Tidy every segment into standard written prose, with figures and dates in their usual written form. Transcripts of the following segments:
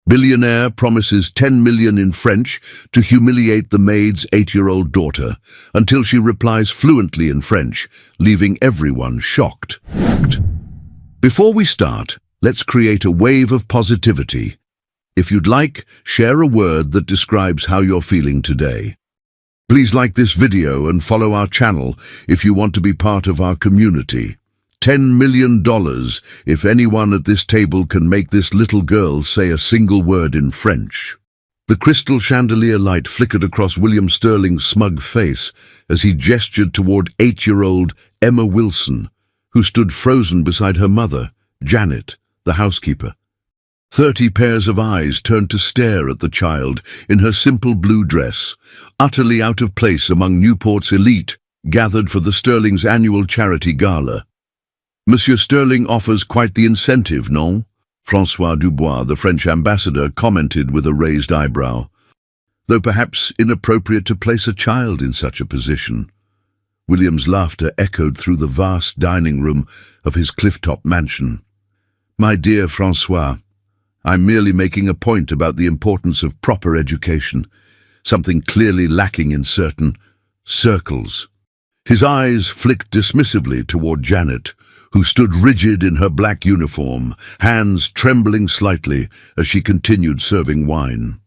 Billionaire promises 10 million in French to humiliate the maid's 8-year-old daughter until she replies fluently in French, leaving everyone shocked. Before we start, let's create a wave of positivity. If you'd like, share a word that describes how you're feeling today. Please like this video and follow our channel if you want to be part of our community. $10 million if anyone at this table can make this little girl say a single word in French. The crystal chandelier light flickered across William Sterling's smug face as he gestured toward 8-year-old Emma Wilson, who stood frozen beside her mother, Janet, the housekeeper. 30 pairs of eyes turned to stare at the child in her simple blue dress, utterly out of place among Newport's elite, gathered for the Sterling's annual charity gala. Monsieur Sterling offers quite the incentive, non? François Dubois, the French ambassador, commented with a raised eyebrow, though perhaps inappropriate to place a child in such a position. William's laughter echoed through the vast dining room of his clifftop mansion. My dear François, I'm merely making a point about the importance of proper education, something clearly lacking in certain circles. His eyes flicked dismissively toward Janet, who stood rigid in her black uniform, hands trembling slightly as she continued serving wine.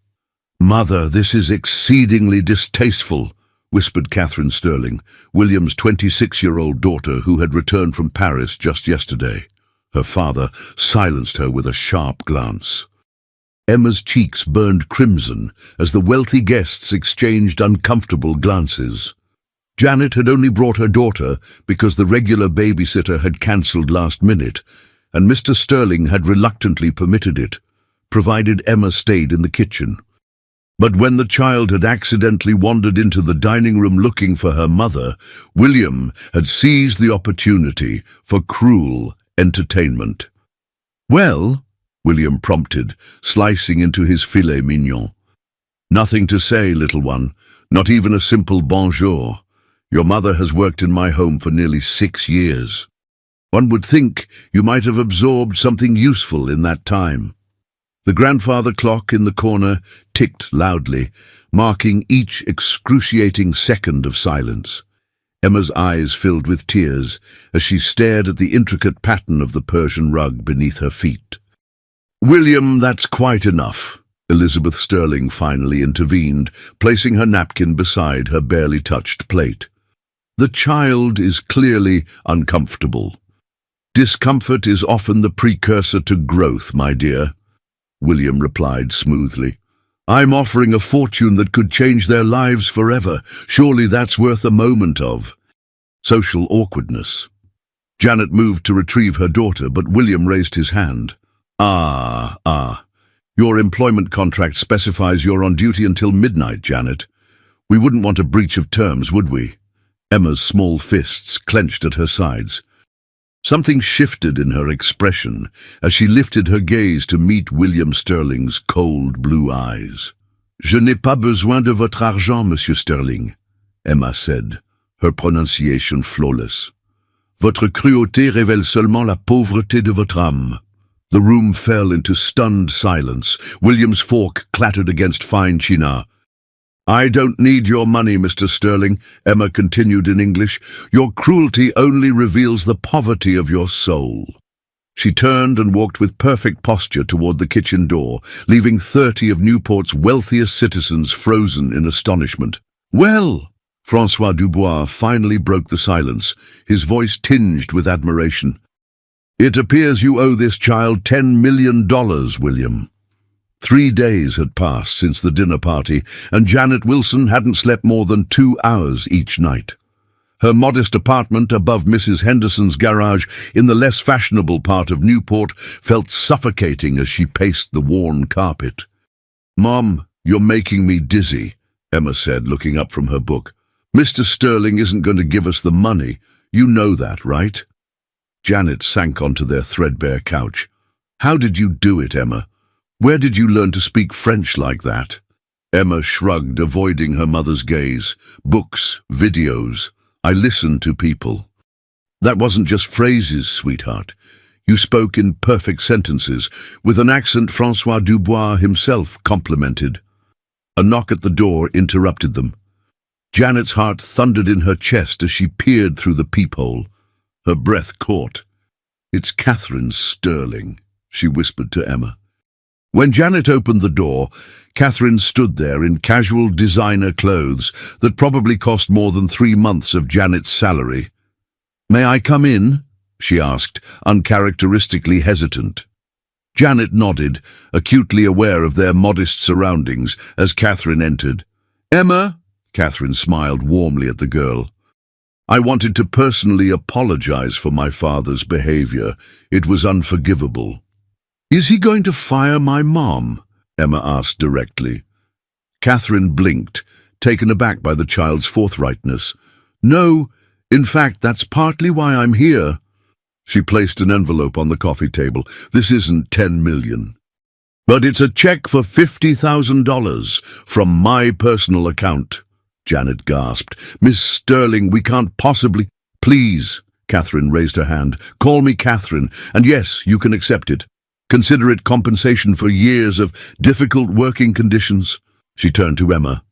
Mother, this is exceedingly distasteful, whispered Catherine Sterling, William's 26-year-old daughter who had returned from Paris just yesterday. Her father silenced her with a sharp glance. Emma's cheeks burned crimson as the wealthy guests exchanged uncomfortable glances. Janet had only brought her daughter because the regular babysitter had cancelled last minute, and Mr. Sterling had reluctantly permitted it, provided Emma stayed in the kitchen. But when the child had accidentally wandered into the dining room looking for her mother, William had seized the opportunity for cruel entertainment. Well, William prompted, slicing into his filet mignon. Nothing to say, little one, not even a simple bonjour. Your mother has worked in my home for nearly 6 years. One would think you might have absorbed something useful in that time. The grandfather clock in the corner ticked loudly, marking each excruciating second of silence. Emma's eyes filled with tears as she stared at the intricate pattern of the Persian rug beneath her feet. William, that's quite enough, Elizabeth Sterling finally intervened, placing her napkin beside her barely touched plate. The child is clearly uncomfortable. Discomfort is often the precursor to growth, my dear, William replied smoothly. I'm offering a fortune that could change their lives forever. Surely that's worth a moment of social awkwardness. Janet moved to retrieve her daughter, but William raised his hand. Your employment contract specifies you're on duty until midnight, Janet. We wouldn't want a breach of terms, would we? Emma's small fists clenched at her sides. Something shifted in her expression as she lifted her gaze to meet William Sterling's cold blue eyes. Je n'ai pas besoin de votre argent, Monsieur Sterling, Emma said, her pronunciation flawless. Votre cruauté révèle seulement la pauvreté de votre âme. The room fell into stunned silence. William's fork clattered against fine china. I don't need your money, Mr. Sterling, Emma continued in English. Your cruelty only reveals the poverty of your soul. She turned and walked with perfect posture toward the kitchen door, leaving 30 of Newport's wealthiest citizens frozen in astonishment. Well, François Dubois finally broke the silence, his voice tinged with admiration. It appears you owe this child $10 million, William. 3 days had passed since the dinner party, and Janet Wilson hadn't slept more than 2 hours each night. Her modest apartment above Mrs. Henderson's garage in the less fashionable part of Newport felt suffocating as she paced the worn carpet. Mom, you're making me dizzy, Emma said, looking up from her book. Mr. Sterling isn't going to give us the money. You know that, right? Janet sank onto their threadbare couch. How did you do it, Emma? Where did you learn to speak French like that? Emma shrugged, avoiding her mother's gaze. Books, videos. I listened to people. That wasn't just phrases, sweetheart. You spoke in perfect sentences, with an accent François Dubois himself complimented. A knock at the door interrupted them. Janet's heart thundered in her chest as she peered through the peephole. Her breath caught. "It's Catherine Sterling," she whispered to Emma. When Janet opened the door, Catherine stood there in casual designer clothes that probably cost more than 3 months of Janet's salary. "May I come in?" she asked, uncharacteristically hesitant. Janet nodded, acutely aware of their modest surroundings, as Catherine entered. "Emma," Catherine smiled warmly at the girl. "I wanted to personally apologize for my father's behavior. It was unforgivable." "Is he going to fire my mom?" Emma asked directly. Catherine blinked, taken aback by the child's forthrightness. "No, in fact, that's partly why I'm here." She placed an envelope on the coffee table. "This isn't 10 million. But it's a check for $50,000 from my personal account." Janet gasped. "Miss Sterling, we can't possibly—" "Please," Catherine raised her hand. "Call me Catherine, and yes, you can accept it. Consider it compensation for years of difficult working conditions." She turned to Emma.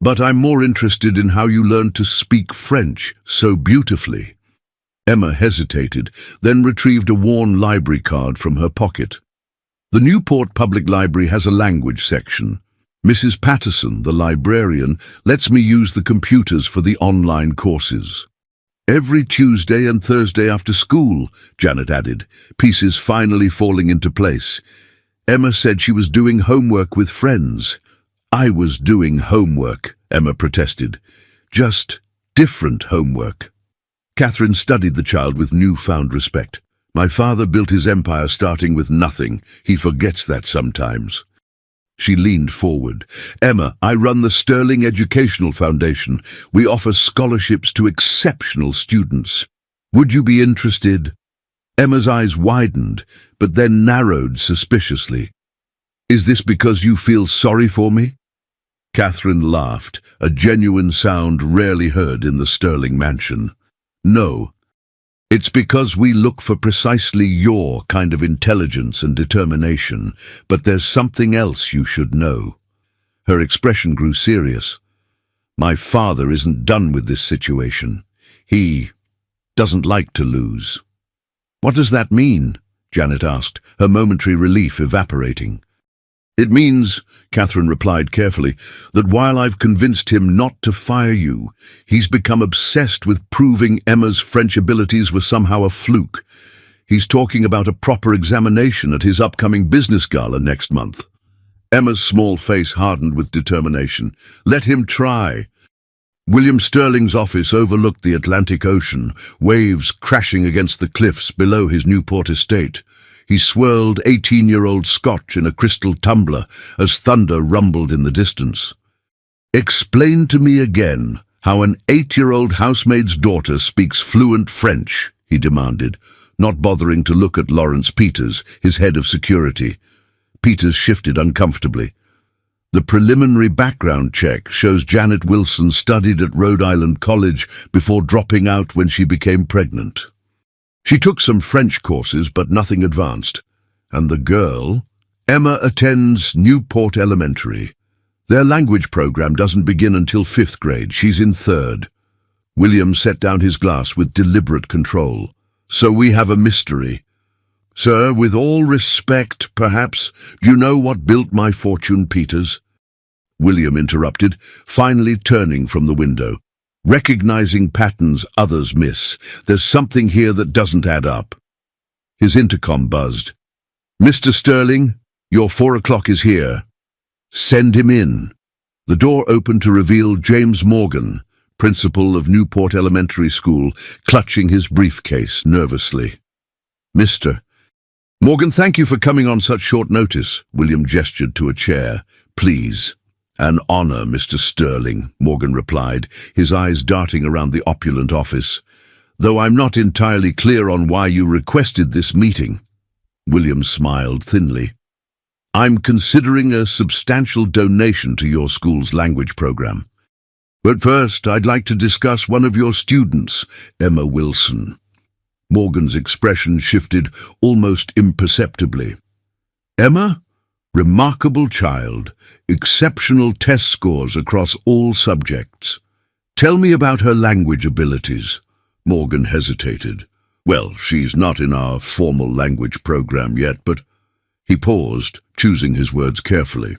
"But I'm more interested in how you learned to speak French so beautifully." Emma hesitated, then retrieved a worn library card from her pocket. "The Newport Public Library has a language section. Mrs. Patterson, the librarian, lets me use the computers for the online courses. Every Tuesday and Thursday after school," Janet added, pieces finally falling into place. "Emma said she was doing homework with friends." "I was doing homework," Emma protested. "Just different homework." Catherine studied the child with newfound respect. "My father built his empire starting with nothing. He forgets that sometimes." She leaned forward. "Emma, I run the Sterling Educational Foundation. We offer scholarships to exceptional students. Would you be interested?" Emma's eyes widened, but then narrowed suspiciously. "Is this because you feel sorry for me?" Catherine laughed, a genuine sound rarely heard in the Sterling mansion. "No. It's because we look for precisely your kind of intelligence and determination, but there's something else you should know." Her expression grew serious. "My father isn't done with this situation. He doesn't like to lose." "What does that mean?" Janet asked, her momentary relief evaporating. "It means," Catherine replied carefully, "that while I've convinced him not to fire you, he's become obsessed with proving Emma's French abilities were somehow a fluke. He's talking about a proper examination at his upcoming business gala next month." Emma's small face hardened with determination. "Let him try." William Sterling's office overlooked the Atlantic Ocean, waves crashing against the cliffs below his Newport estate. He swirled 18-year-old scotch in a crystal tumbler as thunder rumbled in the distance. "Explain to me again how an 8-year-old housemaid's daughter speaks fluent French," he demanded, not bothering to look at Lawrence Peters, his head of security. Peters shifted uncomfortably. "The preliminary background check shows Janet Wilson studied at Rhode Island College before dropping out when she became pregnant. She took some French courses, but nothing advanced. And the girl? Emma attends Newport Elementary. Their language program doesn't begin until 5th grade. She's in 3rd. William set down his glass with deliberate control. "So we have a mystery. Sir, with all respect, perhaps, do you know what built my fortune, Peters?" William interrupted, finally turning from the window. Recognizing patterns others miss. "There's something here that doesn't add up." His intercom buzzed. "Mr. Sterling, your 4 o'clock is here. Send him in." The door opened to reveal James Morgan, principal of Newport Elementary School, clutching his briefcase nervously. "Mr. Morgan, thank you for coming on such short notice." William gestured to a chair. "Please." "An honor, Mr. Sterling," Morgan replied, his eyes darting around the opulent office. "Though I'm not entirely clear on why you requested this meeting." William smiled thinly. "I'm considering a substantial donation to your school's language program. But first, I'd like to discuss one of your students, Emma Wilson." Morgan's expression shifted almost imperceptibly. Emma? Remarkable child, exceptional test scores across all subjects. Tell me about her language abilities. Morgan hesitated. Well, she's not in our formal language program yet, but... He paused, choosing his words carefully.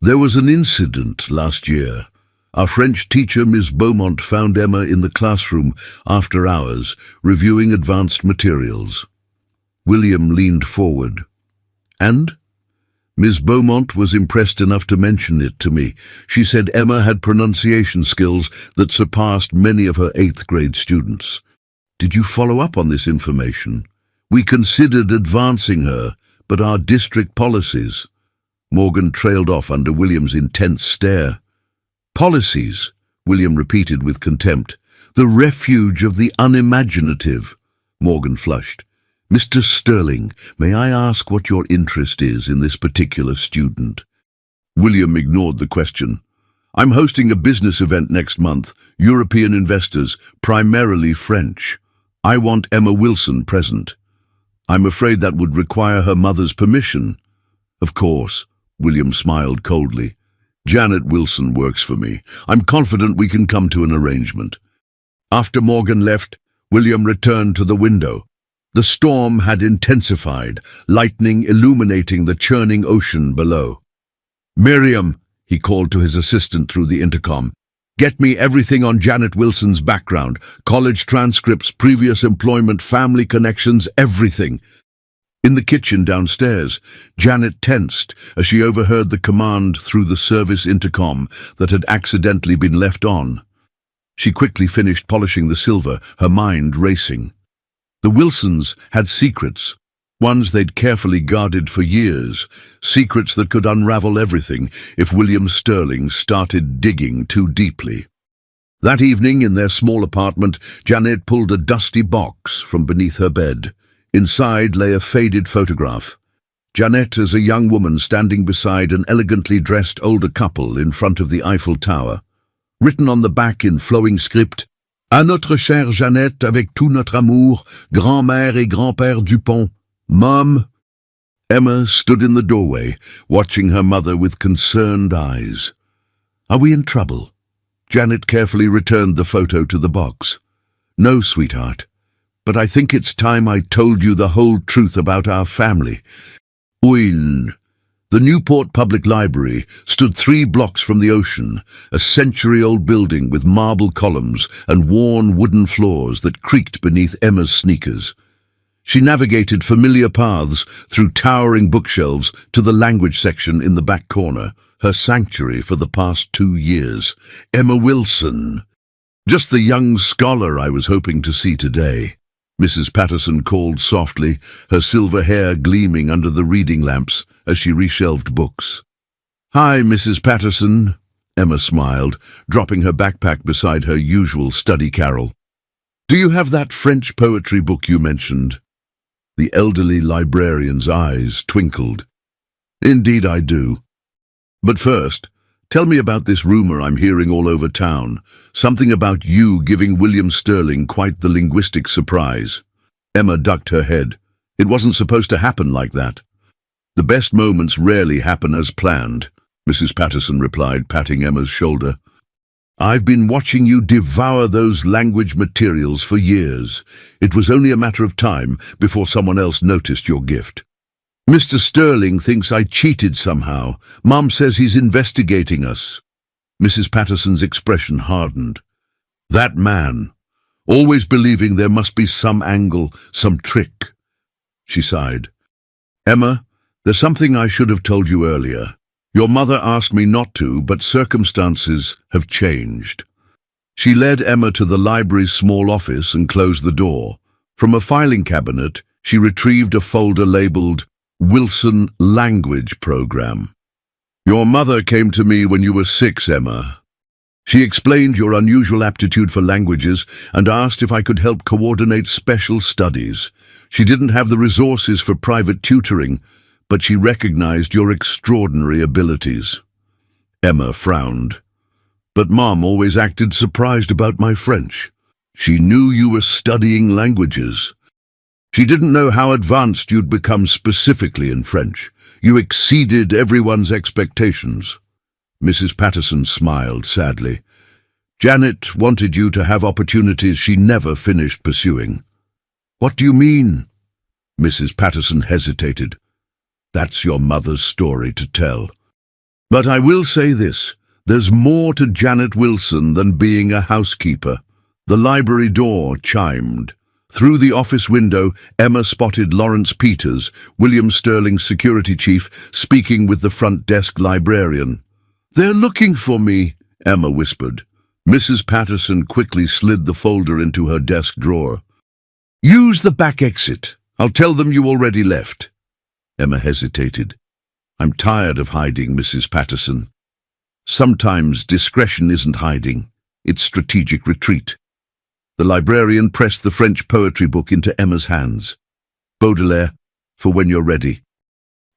There was an incident last year. Our French teacher, Miss Beaumont, found Emma in the classroom after hours, reviewing advanced materials. William leaned forward. And? Miss Beaumont was impressed enough to mention it to me. She said Emma had pronunciation skills that surpassed many of her 8th grade students. Did you follow up on this information? We considered advancing her, but our district policies... Morgan trailed off under William's intense stare. Policies, William repeated with contempt. The refuge of the unimaginative. Morgan flushed. Mr. Sterling, may I ask what your interest is in this particular student? William ignored the question. I'm hosting a business event next month, European investors, primarily French. I want Emma Wilson present. I'm afraid that would require her mother's permission. Of course, William smiled coldly. Janet Wilson works for me. I'm confident we can come to an arrangement. After Morgan left, William returned to the window. The storm had intensified, lightning illuminating the churning ocean below. Miriam, he called to his assistant through the intercom, get me everything on Janet Wilson's background, college transcripts, previous employment, family connections, everything. In the kitchen downstairs, Janet tensed as she overheard the command through the service intercom that had accidentally been left on. She quickly finished polishing the silver, her mind racing. The Wilsons had secrets, ones they'd carefully guarded for years, secrets that could unravel everything if William Sterling started digging too deeply. That evening, in their small apartment, Janet pulled a dusty box from beneath her bed. Inside lay a faded photograph. Janet as a young woman standing beside an elegantly dressed older couple in front of the Eiffel Tower. Written on the back in flowing script, À notre chère Jeannette avec tout notre amour, grand-mère et grand-père Dupont, Mom. Emma stood in the doorway, watching her mother with concerned eyes. Are we in trouble? Janet carefully returned the photo to the box. No, sweetheart. But I think it's time I told you the whole truth about our family. Oin. The Newport Public Library stood 3 blocks from the ocean, a century-old building with marble columns and worn wooden floors that creaked beneath Emma's sneakers. She navigated familiar paths through towering bookshelves to the language section in the back corner, her sanctuary for the past 2 years. Emma Wilson. Just the young scholar I was hoping to see today. Mrs. Patterson called softly, her silver hair gleaming under the reading lamps as she reshelved books. Hi, Mrs. Patterson, Emma smiled, dropping her backpack beside her usual study carrel. Do you have that French poetry book you mentioned? The elderly librarian's eyes twinkled. Indeed I do. But first, tell me about this rumor I'm hearing all over town. Something about you giving William Sterling quite the linguistic surprise. Emma ducked her head. It wasn't supposed to happen like that. The best moments rarely happen as planned, Mrs. Patterson replied, patting Emma's shoulder. I've been watching you devour those language materials for years. It was only a matter of time before someone else noticed your gift. Mr. Sterling thinks I cheated somehow. Mom says he's investigating us. Mrs. Patterson's expression hardened. That man, always believing there must be some angle, some trick. She sighed. Emma, there's something I should have told you earlier. Your mother asked me not to, but circumstances have changed. She led Emma to the library's small office and closed the door. From a filing cabinet, she retrieved a folder labeled Wilson Language Program. Your mother came to me when you were 6, Emma. She explained your unusual aptitude for languages and asked if I could help coordinate special studies. She didn't have the resources for private tutoring, but she recognized your extraordinary abilities. Emma frowned. But Mom always acted surprised about my French. She knew you were studying languages. She didn't know how advanced you'd become specifically in French. You exceeded everyone's expectations. Mrs. Patterson smiled sadly. Janet wanted you to have opportunities she never finished pursuing. What do you mean? Mrs. Patterson hesitated. That's your mother's story to tell. But I will say this, there's more to Janet Wilson than being a housekeeper. The library door chimed. Through the office window, Emma spotted Lawrence Peters, William Sterling's security chief, speaking with the front desk librarian. They're looking for me, Emma whispered. Mrs. Patterson quickly slid the folder into her desk drawer. Use the back exit. I'll tell them you already left. Emma hesitated. I'm tired of hiding, Mrs. Patterson. Sometimes discretion isn't hiding. It's strategic retreat. The librarian pressed the French poetry book into Emma's hands. Baudelaire, for when you're ready.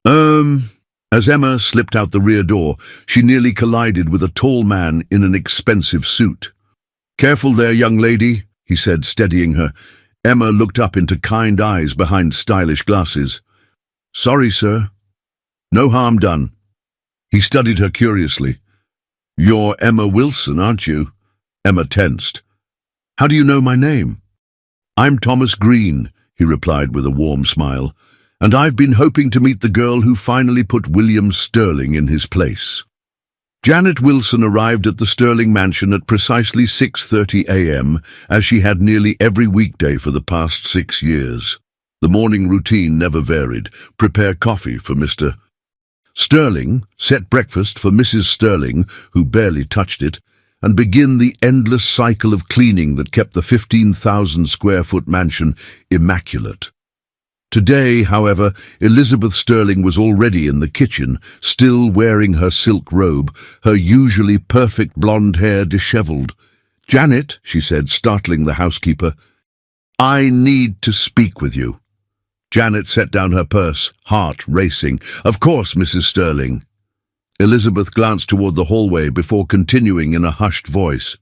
As Emma slipped out the rear door, she nearly collided with a tall man in an expensive suit. Careful there, young lady, he said, steadying her. Emma looked up into kind eyes behind stylish glasses. Sorry, sir. No harm done. He studied her curiously. You're Emma Wilson, aren't you? Emma tensed. How do you know my name? I'm Thomas Green, he replied with a warm smile, and I've been hoping to meet the girl who finally put William Sterling in his place. Janet Wilson arrived at the Sterling mansion at precisely 6:30 a.m., as she had nearly every weekday for the past 6 years. The morning routine never varied. Prepare coffee for Mr. Sterling, set breakfast for Mrs. Sterling, who barely touched it, and begin the endless cycle of cleaning that kept the 15,000-square-foot mansion immaculate. Today, however, Elizabeth Sterling was already in the kitchen, still wearing her silk robe, her usually perfect blonde hair disheveled. Janet, she said, startling the housekeeper, I need to speak with you. Janet set down her purse, heart racing. Of course, Mrs. Sterling. Elizabeth glanced toward the hallway before continuing in a hushed voice.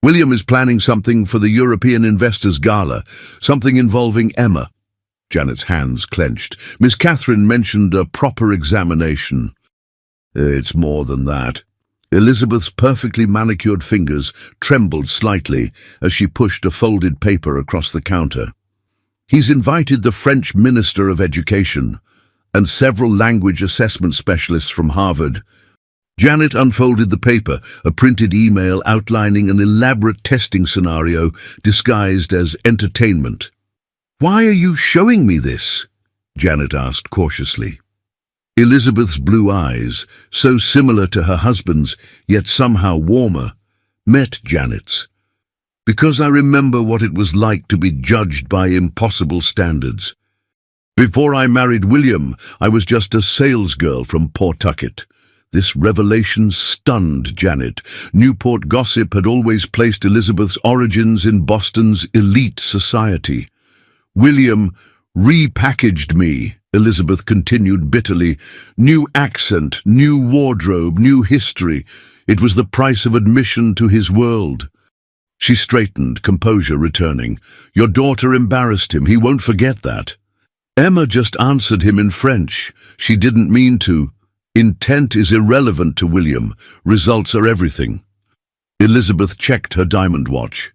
William is planning something for the European Investors Gala, something involving Emma. Janet's hands clenched. Miss Catherine mentioned a proper examination. It's more than that. Elizabeth's perfectly manicured fingers trembled slightly as she pushed a folded paper across the counter. He's invited the French Minister of Education and several language assessment specialists from Harvard. Janet unfolded the paper, a printed email outlining an elaborate testing scenario disguised as entertainment. Why are you showing me this? Janet asked cautiously. Elizabeth's blue eyes, so similar to her husband's, yet somehow warmer, met Janet's. Because I remember what it was like to be judged by impossible standards. Before I married William, I was just a salesgirl from Pawtucket. This revelation stunned Janet. Newport gossip had always placed Elizabeth's origins in Boston's elite society. William repackaged me, Elizabeth continued bitterly. New accent, new wardrobe, new history. It was the price of admission to his world. She straightened, composure returning. Your daughter embarrassed him. He won't forget that. Emma just answered him in French. She didn't mean to. Intent is irrelevant to William. Results are everything. Elizabeth checked her diamond watch.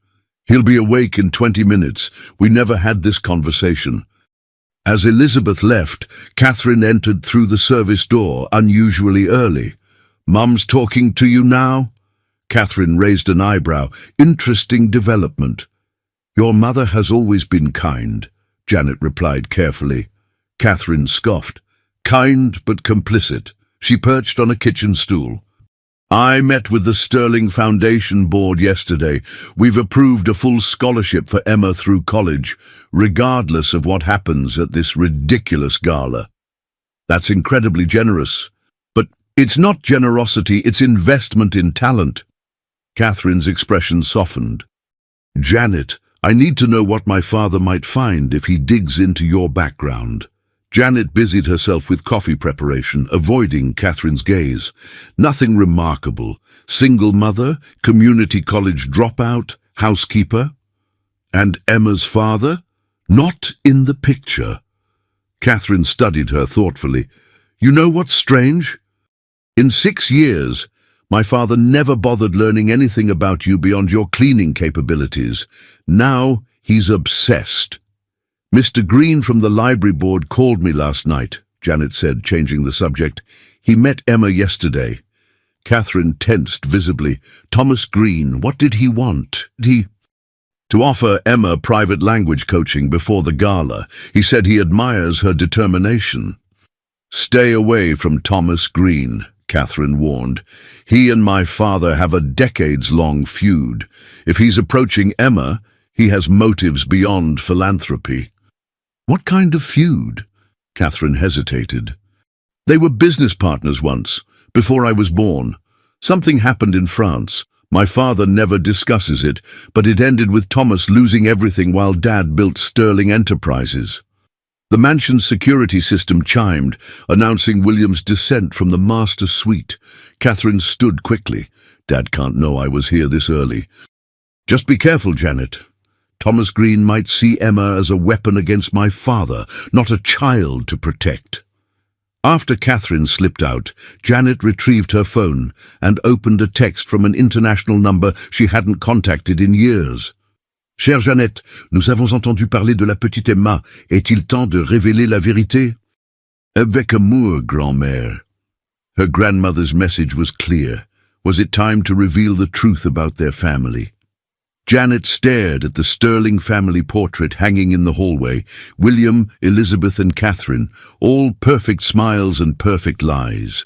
He'll be awake in 20 minutes. We never had this conversation. As Elizabeth left, Catherine entered through the service door, unusually early. Mum's talking to you now? Catherine raised an eyebrow. Interesting development. Your mother has always been kind, Janet replied carefully. Catherine scoffed. Kind but complicit. She perched on a kitchen stool. I met with the Sterling Foundation Board yesterday. We've approved a full scholarship for Emma through college, regardless of what happens at this ridiculous gala. That's incredibly generous. But it's not generosity, it's investment in talent. Catherine's expression softened. Janet, I need to know what my father might find if he digs into your background. Janet busied herself with coffee preparation, avoiding Catherine's gaze. Nothing remarkable. Single mother, community college dropout, housekeeper. And Emma's father? Not in the picture. Catherine studied her thoughtfully. You know what's strange? In 6 years, my father never bothered learning anything about you beyond your cleaning capabilities. Now he's obsessed. Mr. Green from the library board called me last night, Janet said, changing the subject. He met Emma yesterday. Catherine tensed visibly. Thomas Green, what did he want? To offer Emma private language coaching before the gala. He said he admires her determination. Stay away from Thomas Green, Catherine warned. He and my father have a decades-long feud. If he's approaching Emma, he has motives beyond philanthropy. What kind of feud? Catherine hesitated. They were business partners once, before I was born. Something happened in France. My father never discusses it, but it ended with Thomas losing everything while Dad built Sterling Enterprises. The mansion's security system chimed, announcing William's descent from the master suite. Catherine stood quickly. Dad can't know I was here this early. Just be careful, Janet. Thomas Green might see Emma as a weapon against my father, not a child to protect. After Catherine slipped out, Janet retrieved her phone and opened a text from an international number she hadn't contacted in years. Chère Jeannette, nous avons entendu parler de la petite Emma. Est-il temps de révéler la vérité? Avec amour, grand-mère. Her grandmother's message was clear. Was it time to reveal the truth about their family? Janet stared at the Sterling family portrait hanging in the hallway. William, Elizabeth and Catherine, all perfect smiles and perfect lies.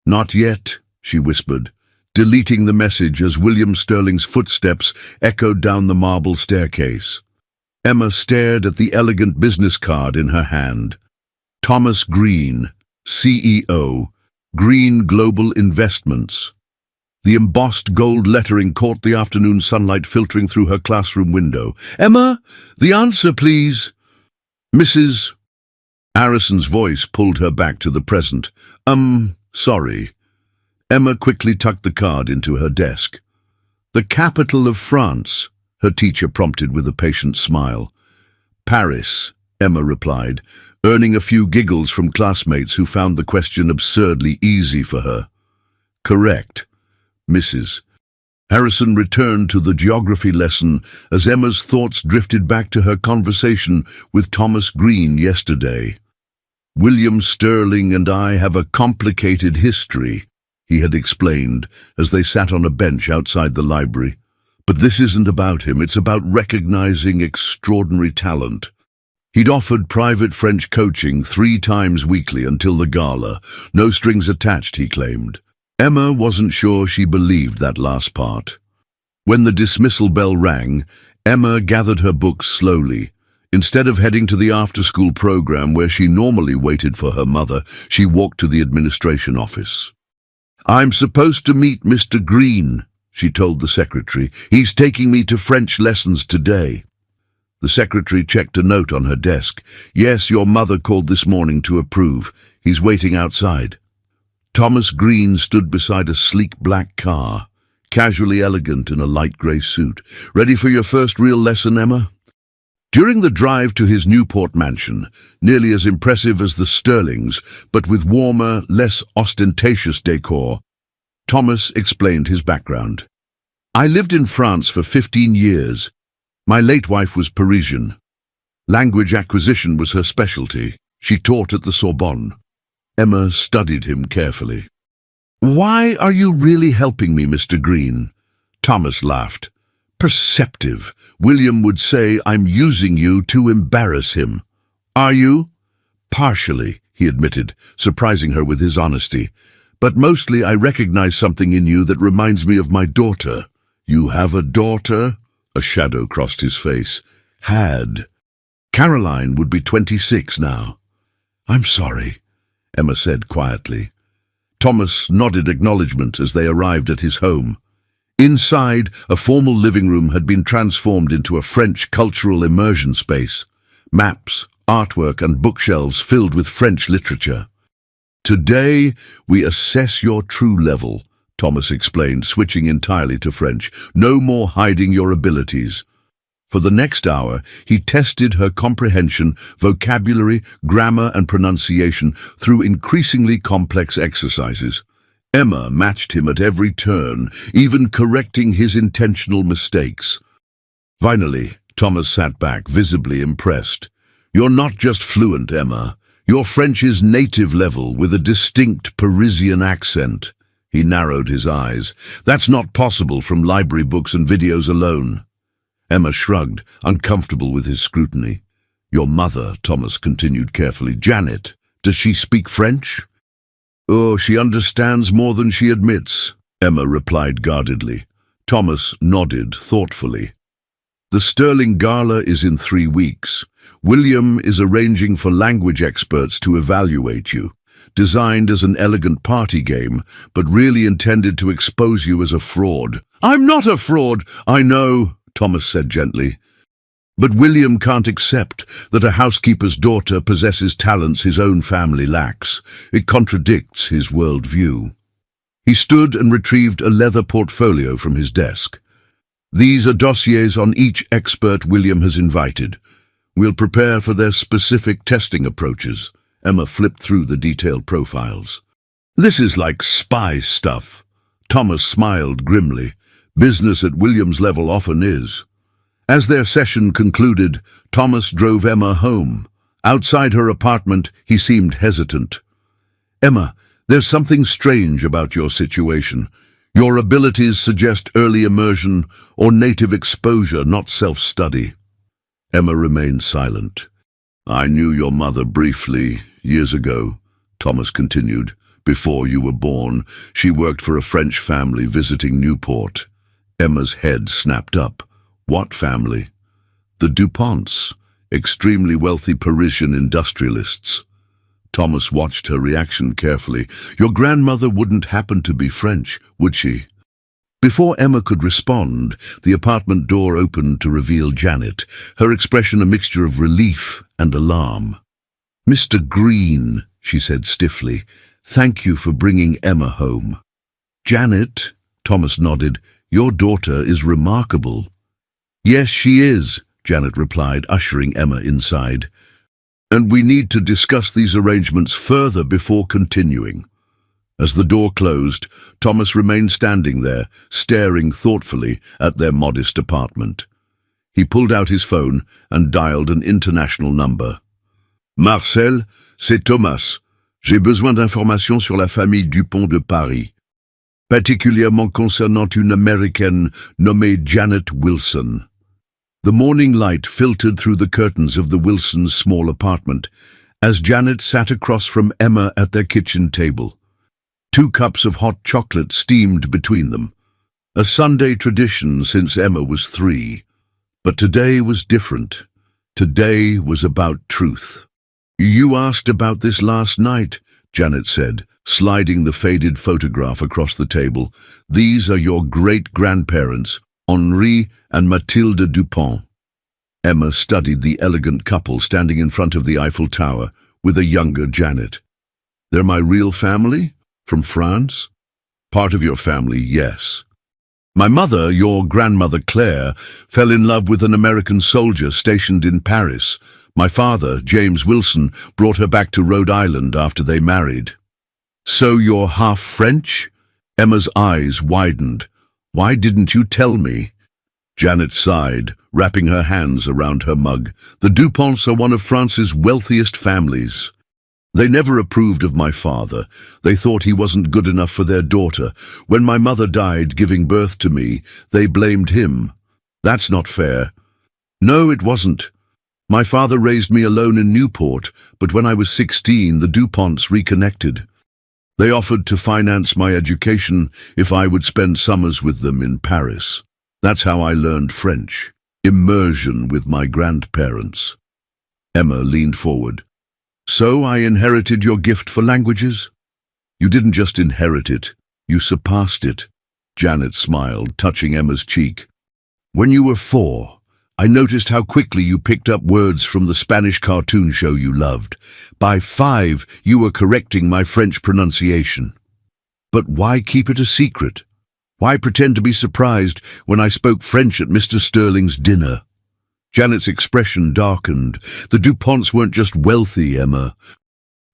Not yet, she whispered, deleting the message as William Sterling's footsteps echoed down the marble staircase. Emma stared at the elegant business card in her hand. Thomas Green, CEO, Green Global Investments. The embossed gold lettering caught the afternoon sunlight filtering through her classroom window. Emma, the answer, please. Mrs. Harrison's voice pulled her back to the present. Sorry. Emma quickly tucked the card into her desk. The capital of France, her teacher prompted with a patient smile. Paris, Emma replied, earning a few giggles from classmates who found the question absurdly easy for her. Correct. Mrs. Harrison returned to the geography lesson as Emma's thoughts drifted back to her conversation with Thomas Green yesterday. William Sterling and I have a complicated history, he had explained as they sat on a bench outside the library. But this isn't about him, it's about recognizing extraordinary talent. He'd offered private French coaching 3 times weekly until the gala. No strings attached, he claimed. Emma wasn't sure she believed that last part. When the dismissal bell rang, Emma gathered her books slowly. Instead of heading to the after-school program where she normally waited for her mother, she walked to the administration office. I'm supposed to meet Mr. Green, she told the secretary. He's taking me to French lessons today. The secretary checked a note on her desk. Yes, your mother called this morning to approve. He's waiting outside. Thomas Green stood beside a sleek black car, casually elegant in a light grey suit. Ready for your first real lesson, Emma? During the drive to his Newport mansion, nearly as impressive as the Sterlings, but with warmer, less ostentatious decor, Thomas explained his background. I lived in France for 15 years. My late wife was Parisian. Language acquisition was her specialty. She taught at the Sorbonne. Emma studied him carefully. Why are you really helping me, Mr. Green? Thomas laughed. Perceptive. William would say I'm using you to embarrass him. Are you? Partially, he admitted, surprising her with his honesty. But mostly I recognize something in you that reminds me of my daughter. You have a daughter? A shadow crossed his face. Had. Caroline would be 26 now. I'm sorry, Emma said quietly. Thomas nodded acknowledgement as they arrived at his home. Inside, a formal living room had been transformed into a French cultural immersion space. Maps, artwork and bookshelves filled with French literature. Today, we assess your true level, Thomas explained, switching entirely to French. No more hiding your abilities. For the next hour, he tested her comprehension, vocabulary, grammar, and pronunciation through increasingly complex exercises. Emma matched him at every turn, even correcting his intentional mistakes. Finally, Thomas sat back, visibly impressed. "You're not just fluent, Emma. Your French is native level with a distinct Parisian accent." He narrowed his eyes. "That's not possible from library books and videos alone." Emma shrugged, uncomfortable with his scrutiny. "Your mother," Thomas continued carefully, "Janet, does she speak French?" "Oh, she understands more than she admits," Emma replied guardedly. Thomas nodded thoughtfully. "The Sterling Gala is in 3 weeks. William is arranging for language experts to evaluate you. Designed as an elegant party game, but really intended to expose you as a fraud." "I'm not a fraud, I know," Thomas said gently. "But William can't accept that a housekeeper's daughter possesses talents his own family lacks. It contradicts his worldview." He stood and retrieved a leather portfolio from his desk. "These are dossiers on each expert William has invited. We'll prepare for their specific testing approaches." Emma flipped through the detailed profiles. "This is like spy stuff." Thomas smiled grimly. Business at William's level often is. As their session concluded, Thomas drove Emma home. Outside her apartment, he seemed hesitant. "Emma, there's something strange about your situation. Your abilities suggest early immersion or native exposure, not self-study." Emma remained silent. "I knew your mother briefly, years ago," Thomas continued. "Before you were born, she worked for a French family visiting Newport." Emma's head snapped up. "What family?" "The DuPonts, extremely wealthy Parisian industrialists." Thomas watched her reaction carefully. "Your grandmother wouldn't happen to be French, would she?" Before Emma could respond, the apartment door opened to reveal Janet, her expression a mixture of relief and alarm. "Mr. Green," she said stiffly, "thank you for bringing Emma home." "Janet," Thomas nodded, "your daughter is remarkable." "Yes, she is," Janet replied, ushering Emma inside. "And we need to discuss these arrangements further before continuing." As the door closed, Thomas remained standing there, staring thoughtfully at their modest apartment. He pulled out his phone and dialed an international number. "Marcel, c'est Thomas. J'ai besoin d'informations sur la famille Dupont de Paris, particulièrement concernant une Américaine nommée Janet Wilson." The morning light filtered through the curtains of the Wilsons' small apartment as Janet sat across from Emma at their kitchen table. 2 cups of hot chocolate steamed between them, a Sunday tradition since Emma was 3. But today was different. Today was about truth. "You asked about this last night," Janet said, sliding the faded photograph across the table. "These are your great-grandparents, Henri and Mathilde Dupont." Emma studied the elegant couple standing in front of the Eiffel Tower with a younger Janet. "They're my real family? From France?" "Part of your family, yes. My mother, your grandmother Claire, fell in love with an American soldier stationed in Paris. My father, James Wilson, brought her back to Rhode Island after they married." "So you're half French?" Emma's eyes widened. "Why didn't you tell me?" Janet sighed, wrapping her hands around her mug. "The Duponts are one of France's wealthiest families. They never approved of my father. They thought he wasn't good enough for their daughter. When my mother died giving birth to me, they blamed him. That's not fair." "No, it wasn't. My father raised me alone in Newport, but when I was 16, the Duponts reconnected. They offered to finance my education if I would spend summers with them in Paris. That's how I learned French. Immersion with my grandparents." Emma leaned forward. "So I inherited your gift for languages?" "You didn't just inherit it, you surpassed it." Janet smiled, touching Emma's cheek. "When you were 4, I noticed how quickly you picked up words from the Spanish cartoon show you loved. By 5, you were correcting my French pronunciation. But why keep it a secret? Why pretend to be surprised when I spoke French at Mr. Sterling's dinner?" Janet's expression darkened. The DuPonts weren't just wealthy, Emma.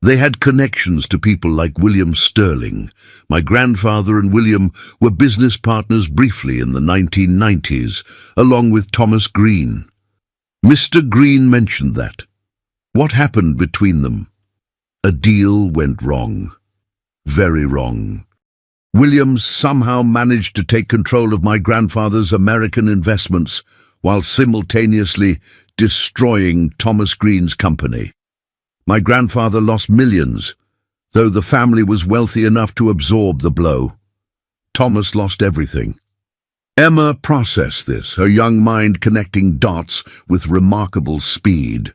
They had connections to people like William Sterling. My grandfather and William were business partners briefly in the 1990s, along with Thomas Green. Mr. Green mentioned that. What happened between them? A deal went wrong. Very wrong. William somehow managed to take control of my grandfather's American investments while simultaneously destroying Thomas Green's company. My grandfather lost millions, though the family was wealthy enough to absorb the blow. Thomas lost everything. Emma processed this, her young mind connecting dots with remarkable speed.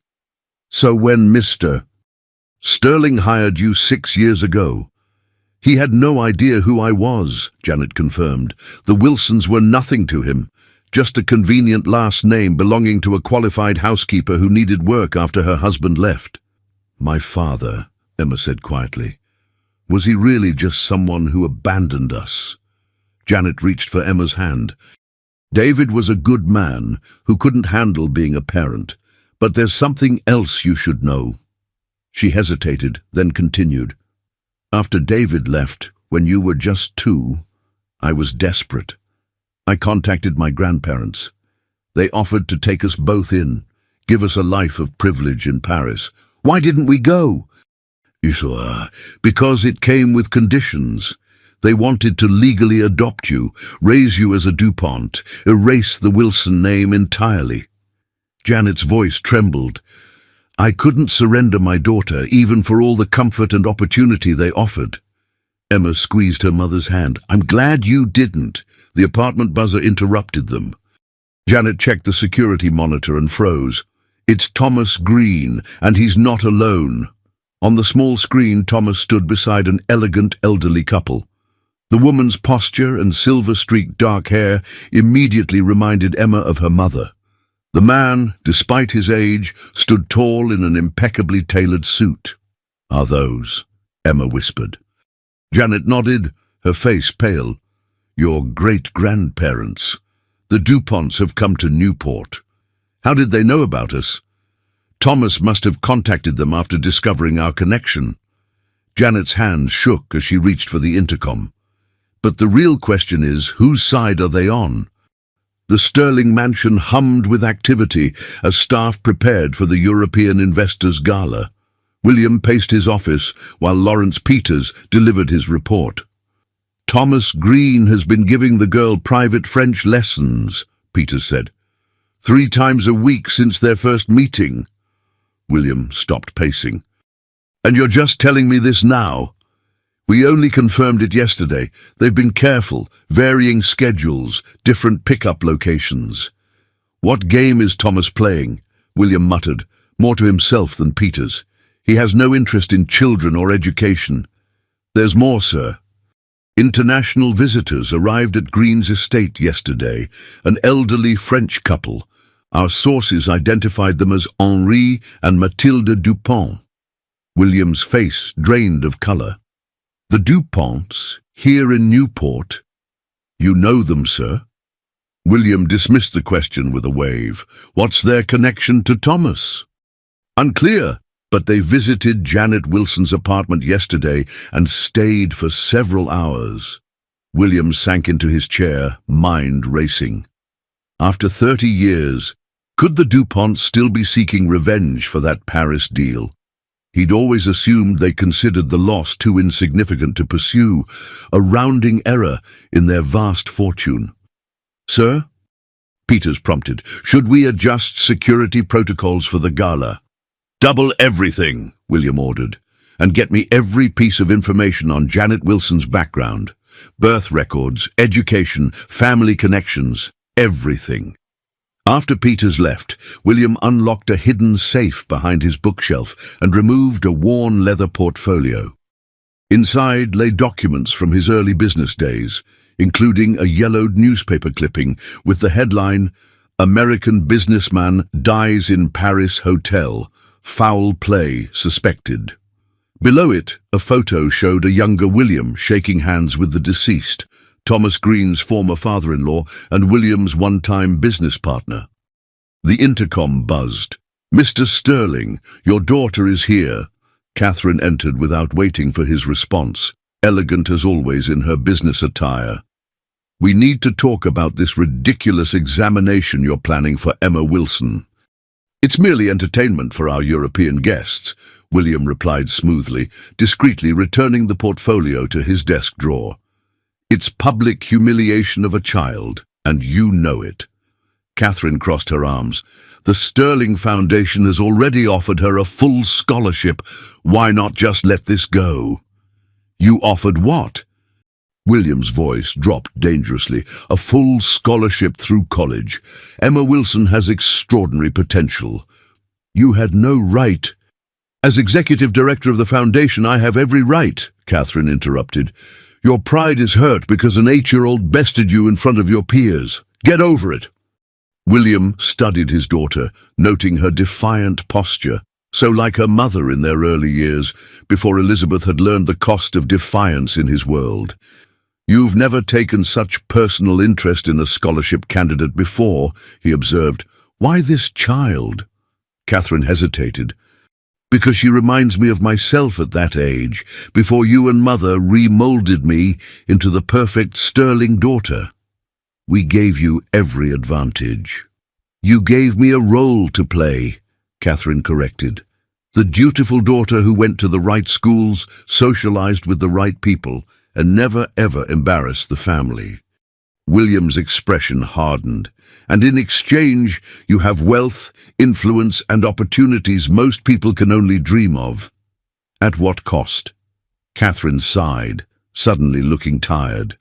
So when Mr. Sterling hired you 6 years ago, he had no idea who I was, Janet confirmed. The Wilsons were nothing to him, just a convenient last name belonging to a qualified housekeeper who needed work after her husband left. My father, Emma said quietly. Was he really just someone who abandoned us? Janet reached for Emma's hand. David was a good man who couldn't handle being a parent, but there's something else you should know. She hesitated, then continued. After David left, when you were just 2, I was desperate. I contacted my grandparents. They offered to take us both in, give us a life of privilege in Paris. Why didn't we go? Because it came with conditions. They wanted to legally adopt you, raise you as a DuPont, erase the Wilson name entirely. Janet's voice trembled. I couldn't surrender my daughter, even for all the comfort and opportunity they offered. Emma squeezed her mother's hand. I'm glad you didn't. The apartment buzzer interrupted them. Janet checked the security monitor and froze. It's Thomas Green, and he's not alone. On the small screen, Thomas stood beside an elegant elderly couple. The woman's posture and silver-streaked dark hair immediately reminded Emma of her mother. The man, despite his age, stood tall in an impeccably tailored suit. Are those? Emma whispered. Janet nodded, her face pale. Your great-grandparents. The DuPonts have come to Newport. How did they know about us? Thomas must have contacted them after discovering our connection. Janet's hand shook as she reached for the intercom. But the real question is, whose side are they on? The Sterling mansion hummed with activity as staff prepared for the European Investors Gala. William paced his office while Lawrence Peters delivered his report. Thomas Green has been giving the girl private French lessons, Peters said. 3 times a week since their first meeting. William stopped pacing. And you're just telling me this now? We only confirmed it yesterday. They've been careful, varying schedules, different pickup locations. What game is Thomas playing? William muttered, more to himself than Peters. He has no interest in children or education. There's more, sir. International visitors arrived at Green's estate yesterday, an elderly French couple. Our sources identified them as Henri and Mathilde Dupont. William's face drained of color. The DuPonts, here in Newport. You know them, sir? William dismissed the question with a wave. What's their connection to Thomas? Unclear, but they visited Janet Wilson's apartment yesterday and stayed for several hours. William sank into his chair, mind racing. After 30 years, could the DuPonts still be seeking revenge for that Paris deal? He'd always assumed they considered the loss too insignificant to pursue, a rounding error in their vast fortune. Sir? Peters prompted. Should we adjust security protocols for the gala? Double everything, William ordered, and get me every piece of information on Janet Wilson's background. Birth records, education, family connections, everything. After Peters left, William unlocked a hidden safe behind his bookshelf and removed a worn leather portfolio. Inside lay documents from his early business days, including a yellowed newspaper clipping with the headline, American Businessman Dies in Paris Hotel, Foul Play Suspected. Below it, a photo showed a younger William shaking hands with the deceased, Thomas Green's former father-in-law and William's one-time business partner. The intercom buzzed. "Mr. Sterling, your daughter is here." Catherine entered without waiting for his response, elegant as always in her business attire. "We need to talk about this ridiculous examination you're planning for Emma Wilson." "It's merely entertainment for our European guests," William replied smoothly, discreetly returning the portfolio to his desk drawer. "It's public humiliation of a child, and you know it." Catherine crossed her arms. "The Sterling Foundation has already offered her a full scholarship. Why not just let this go?" "You offered what?" William's voice dropped dangerously. "A full scholarship through college. Emma Wilson has extraordinary potential." "You had no right." "As executive director of the foundation, I have every right," Catherine interrupted. "Your pride is hurt because an 8-year-old bested you in front of your peers. Get over it." William studied his daughter, noting her defiant posture, so like her mother in their early years, before Elizabeth had learned the cost of defiance in his world. "You've never taken such personal interest in a scholarship candidate before," he observed. "Why this child?" Catherine hesitated. "Because she reminds me of myself at that age, before you and Mother remolded me into the perfect Sterling daughter. We gave you every advantage." "You gave me a role to play," Catherine corrected. "The dutiful daughter who went to the right schools, socialized with the right people, and never ever embarrassed the family." William's expression hardened. "And in exchange, you have wealth, influence, and opportunities most people can only dream of." "At what cost?" Catherine sighed, suddenly looking tired.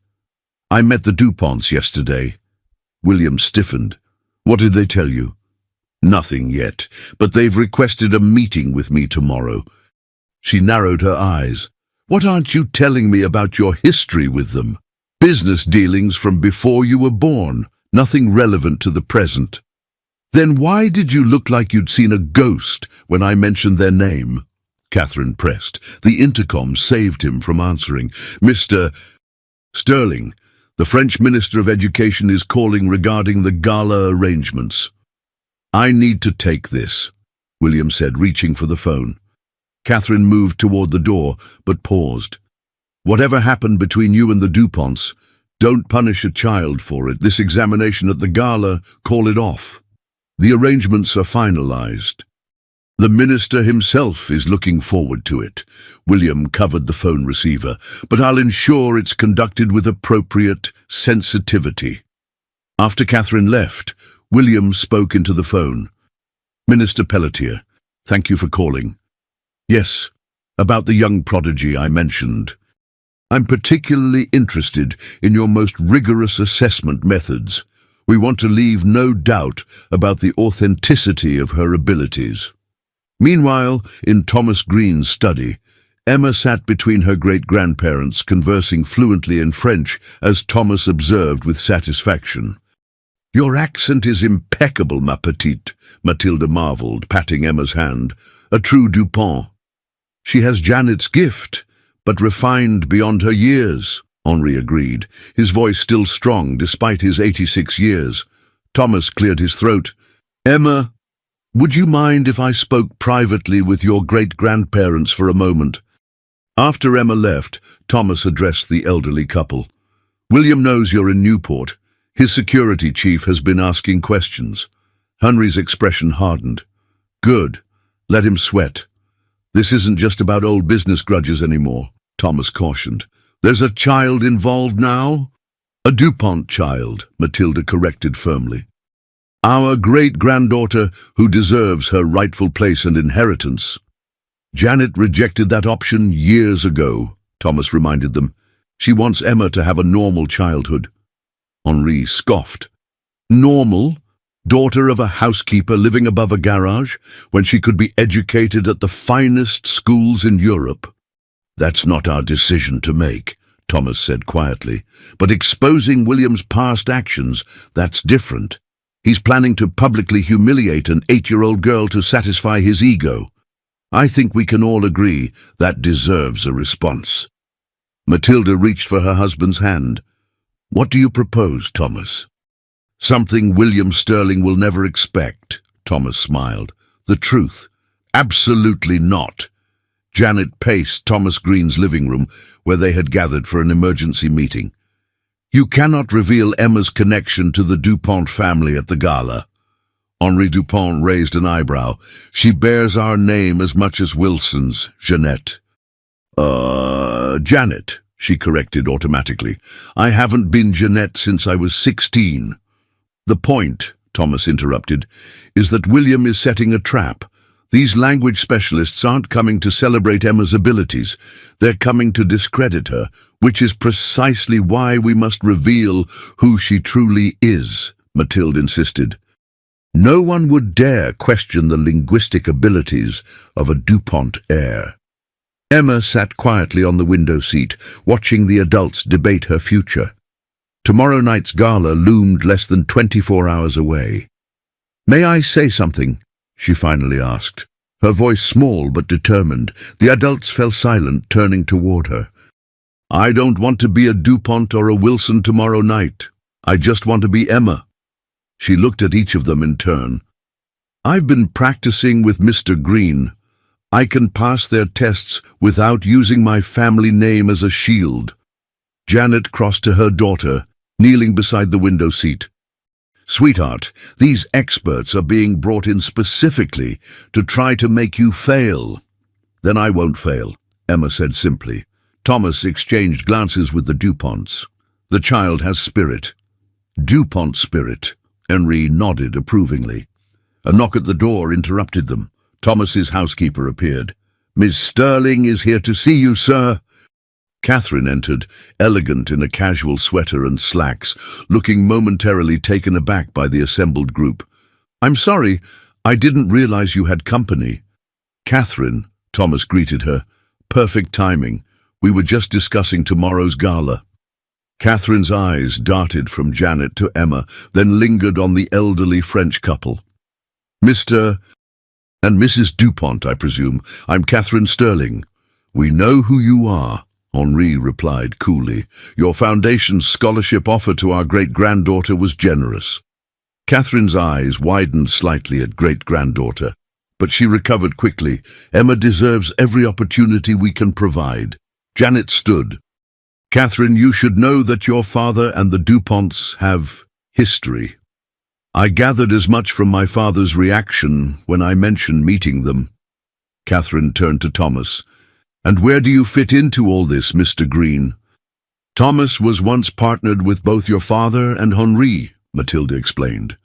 "I met the DuPonts yesterday." William stiffened. "What did they tell you?" "Nothing yet, but they've requested a meeting with me tomorrow." She narrowed her eyes. "What aren't you telling me about your history with them? Business dealings from before you were born, nothing relevant to the present." "Then why did you look like you'd seen a ghost when I mentioned their name?" Catherine pressed. The intercom saved him from answering. "Mr. Sterling, the French Minister of Education is calling regarding the gala arrangements." "I need to take this," William said, reaching for the phone. Catherine moved toward the door, but paused. "Whatever happened between you and the DuPonts, don't punish a child for it. This examination at the gala, call it off. The arrangements are finalized. The minister himself is looking forward to it." William covered the phone receiver. "But I'll ensure it's conducted with appropriate sensitivity." After Catherine left, William spoke into the phone. "Minister Pelletier, thank you for calling. Yes, about the young prodigy I mentioned. I'm particularly interested in your most rigorous assessment methods. We want to leave no doubt about the authenticity of her abilities." Meanwhile, in Thomas Green's study, Emma sat between her great-grandparents, conversing fluently in French as Thomas observed with satisfaction. "Your accent is impeccable, ma petite," Mathilde marveled, patting Emma's hand. "A true Dupont." "She has Janet's gift, but refined beyond her years," Henri agreed, his voice still strong despite his 86 years. Thomas cleared his throat. "Emma, would you mind if I spoke privately with your great-grandparents for a moment?" After Emma left, Thomas addressed the elderly couple. "William knows you're in Newport. His security chief has been asking questions." Henry's expression hardened. "Good. Let him sweat. This isn't just about old business grudges anymore," Thomas cautioned. "There's a child involved now?" "A DuPont child," Mathilde corrected firmly. "Our great-granddaughter who deserves her rightful place and inheritance." "Janet rejected that option years ago," Thomas reminded them. "She wants Emma to have a normal childhood." Henri scoffed. "Normal? Daughter of a housekeeper living above a garage, when she could be educated at the finest schools in Europe?" "That's not our decision to make," Thomas said quietly. "But exposing William's past actions, that's different. He's planning to publicly humiliate an 8-year-old girl to satisfy his ego. I think we can all agree that deserves a response." Mathilde reached for her husband's hand. "What do you propose, Thomas?" Something William Sterling will never expect, Thomas smiled. The truth. Absolutely not. Janet paced Thomas Green's living room, where they had gathered for an emergency meeting. You cannot reveal Emma's connection to the Dupont family at the gala. Henri Dupont raised an eyebrow. She bears our name as much as Wilson's, Jeanette. Janet, she corrected automatically. I haven't been Jeanette since I was 16. The point, Thomas interrupted, is that William is setting a trap. These language specialists aren't coming to celebrate Emma's abilities. They're coming to discredit her, which is precisely why we must reveal who she truly is, Mathilde insisted. No one would dare question the linguistic abilities of a Dupont heir. Emma sat quietly on the window seat, watching the adults debate her future. Tomorrow night's gala loomed less than 24 hours away. May I say something? She finally asked. Her voice small but determined. The adults fell silent, turning toward her. I don't want to be a Dupont or a Wilson tomorrow night. I just want to be Emma. She looked at each of them in turn. I've been practicing with Mr. Green. I can pass their tests without using my family name as a shield. Janet crossed to her daughter, kneeling beside the window seat. Sweetheart, these experts are being brought in specifically to try to make you fail. Then I won't fail, Emma said simply. Thomas exchanged glances with the Duponts. The child has spirit. Dupont spirit. Henri nodded approvingly. A knock at the door interrupted them. Thomas's housekeeper appeared. Miss Sterling is here to see you, sir. Catherine entered, elegant in a casual sweater and slacks, looking momentarily taken aback by the assembled group. I'm sorry, I didn't realize you had company. Catherine, Thomas greeted her. Perfect timing. We were just discussing tomorrow's gala. Catherine's eyes darted from Janet to Emma, then lingered on the elderly French couple. Mr. and Mrs. Dupont, I presume. I'm Catherine Sterling. We know who you are. Henri replied coolly. Your foundation's scholarship offer to our great-granddaughter was generous. Catherine's eyes widened slightly at great-granddaughter, but she recovered quickly. Emma deserves every opportunity we can provide. Janet stood. Catherine, you should know that your father and the Duponts have history. I gathered as much from my father's reaction when I mentioned meeting them. Catherine turned to Thomas. And where do you fit into all this, Mr. Green? Thomas was once partnered with both your father and Henri, Mathilde explained.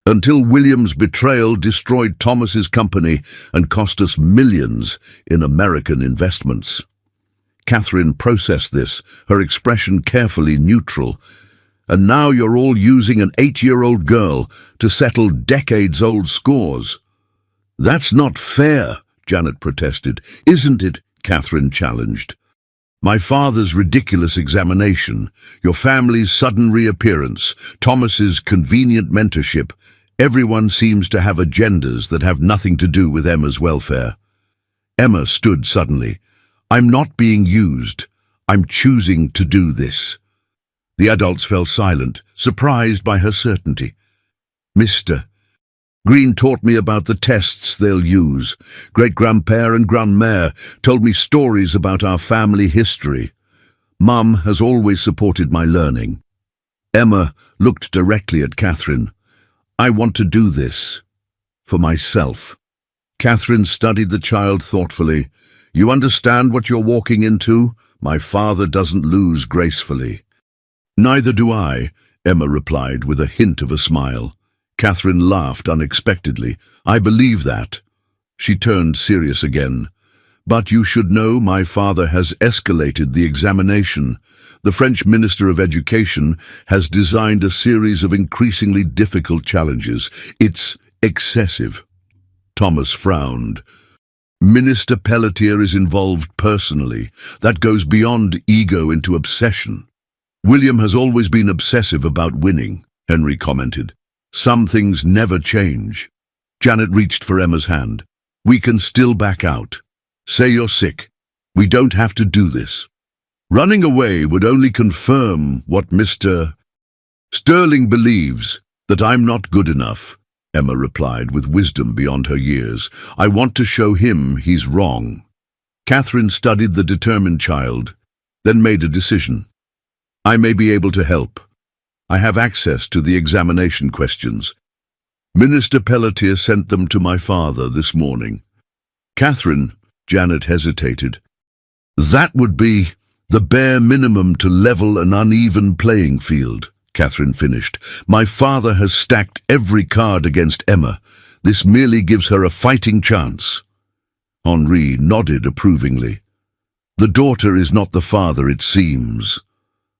Until William's betrayal destroyed Thomas's company and cost us millions in American investments. Catherine processed this, her expression carefully neutral. And now you're all using an 8-year-old girl to settle decades-old scores. That's not fair, Janet protested. Isn't it? Catherine challenged. My father's ridiculous examination, your family's sudden reappearance, Thomas's convenient mentorship, everyone seems to have agendas that have nothing to do with Emma's welfare. Emma stood suddenly. I'm not being used. I'm choosing to do this. The adults fell silent, surprised by her certainty. Mr. Green taught me about the tests they'll use. Great-grandpère and grandmère told me stories about our family history. Mum has always supported my learning. Emma looked directly at Catherine. I want to do this. For myself. Catherine studied the child thoughtfully. You understand what you're walking into? My father doesn't lose gracefully. Neither do I, Emma replied with a hint of a smile. Catherine laughed unexpectedly. I believe that. She turned serious again. But you should know my father has escalated the examination. The French Minister of Education has designed a series of increasingly difficult challenges. It's excessive. Thomas frowned. Minister Pelletier is involved personally. That goes beyond ego into obsession. William has always been obsessive about winning, Henri commented. Some things never change. Janet reached for Emma's hand. We can still back out. Say you're sick. We don't have to do this. Running away would only confirm what Mr. Sterling believes, That I'm not good enough, Emma replied with wisdom beyond her years. I want to show him he's wrong. Catherine studied the determined child, then made a decision. I may be able to help. I have access to the examination questions. Minister Pelletier sent them to my father this morning. Catherine, Janet hesitated. That would be the bare minimum to level an uneven playing field, Catherine finished. My father has stacked every card against Emma. This merely gives her a fighting chance. Henri nodded approvingly. The daughter is not the father, it seems.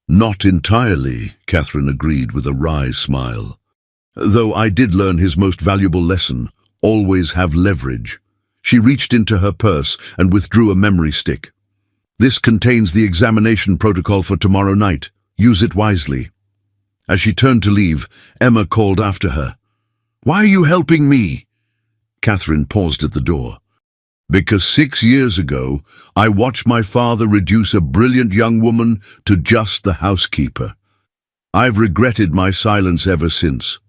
Not entirely, Catherine agreed with a wry smile. Though I did learn his most valuable lesson, always have leverage. She reached into her purse and withdrew a memory stick. This contains the examination protocol for tomorrow night. Use it wisely. As she turned to leave, Emma called after her. Why are you helping me? Catherine paused at the door. Because 6 years ago, I watched my father reduce a brilliant young woman to just the housekeeper. I've regretted my silence ever since.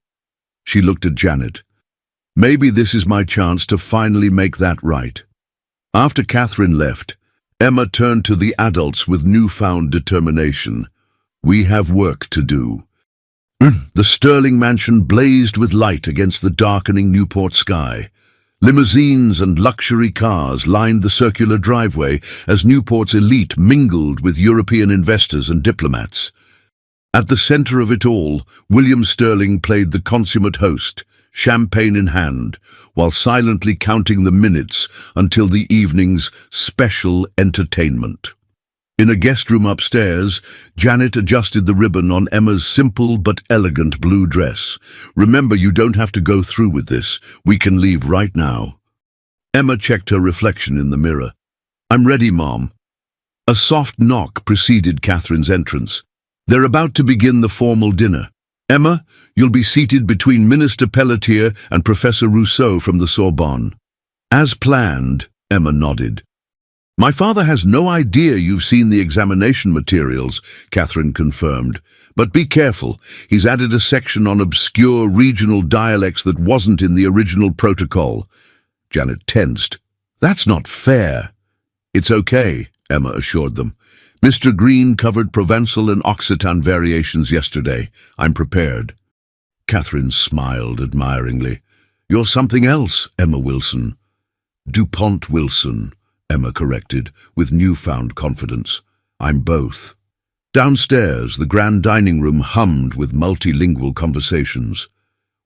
She looked at Janet. Maybe this is my chance to finally make that right. After Catherine left, Emma turned to the adults with newfound determination. We have work to do. The Sterling mansion blazed with light against the darkening Newport sky. Limousines and luxury cars lined the circular driveway as Newport's elite mingled with European investors and diplomats. At the center of it all, William Sterling played the consummate host, champagne in hand, while silently counting the minutes until the evening's special entertainment. In a guest room upstairs, Janet adjusted the ribbon on Emma's simple but elegant blue dress. Remember, you don't have to go through with this. We can leave right now. Emma checked her reflection in the mirror. I'm ready, Mom. A soft knock preceded Catherine's entrance. They're about to begin the formal dinner. Emma, you'll be seated between Minister Pelletier and Professor Rousseau from the Sorbonne. As planned, Emma nodded. My father has no idea you've seen the examination materials, Catherine confirmed. But be careful, he's added a section on obscure regional dialects that wasn't in the original protocol. Janet tensed. That's not fair. It's okay, Emma assured them. Mr. Green covered Provençal and Occitan variations yesterday. I'm prepared. Catherine smiled admiringly. You're something else, Emma Wilson. DuPont Wilson, Emma corrected, with newfound confidence. I'm both. Downstairs, the grand dining room hummed with multilingual conversations.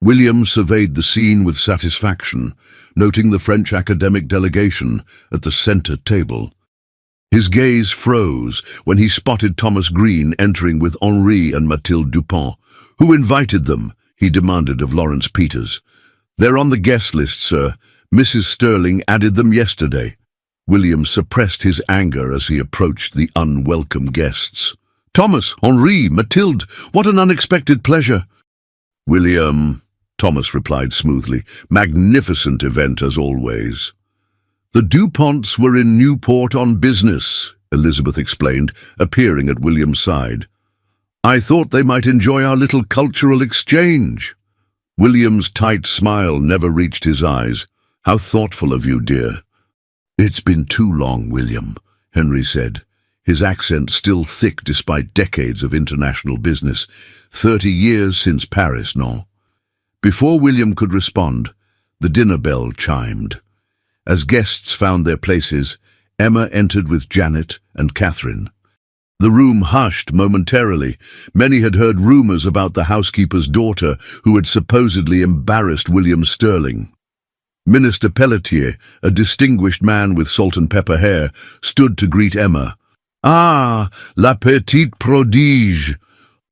William surveyed the scene with satisfaction, noting the French academic delegation at the center table. His gaze froze when he spotted Thomas Green entering with Henri and Mathilde Dupont. Who invited them? He demanded of Lawrence Peters. They're on the guest list, sir. Mrs. Sterling added them yesterday. William suppressed his anger as he approached the unwelcome guests. Thomas, Henri, Mathilde, what an unexpected pleasure. William, Thomas replied smoothly. Magnificent event as always. The DuPonts were in Newport on business, Elizabeth explained, appearing at William's side. I thought they might enjoy our little cultural exchange. William's tight smile never reached his eyes. How thoughtful of you, dear. It's been too long, William, Henry said, his accent still thick despite decades of international business. 30 years since Paris, no? Before William could respond, the dinner bell chimed. As guests found their places, Emma entered with Janet and Catherine. The room hushed momentarily. Many had heard rumors about the housekeeper's daughter who had supposedly embarrassed William Sterling. Minister Pelletier, a distinguished man with salt and pepper hair, stood to greet Emma. Ah, la petite prodige!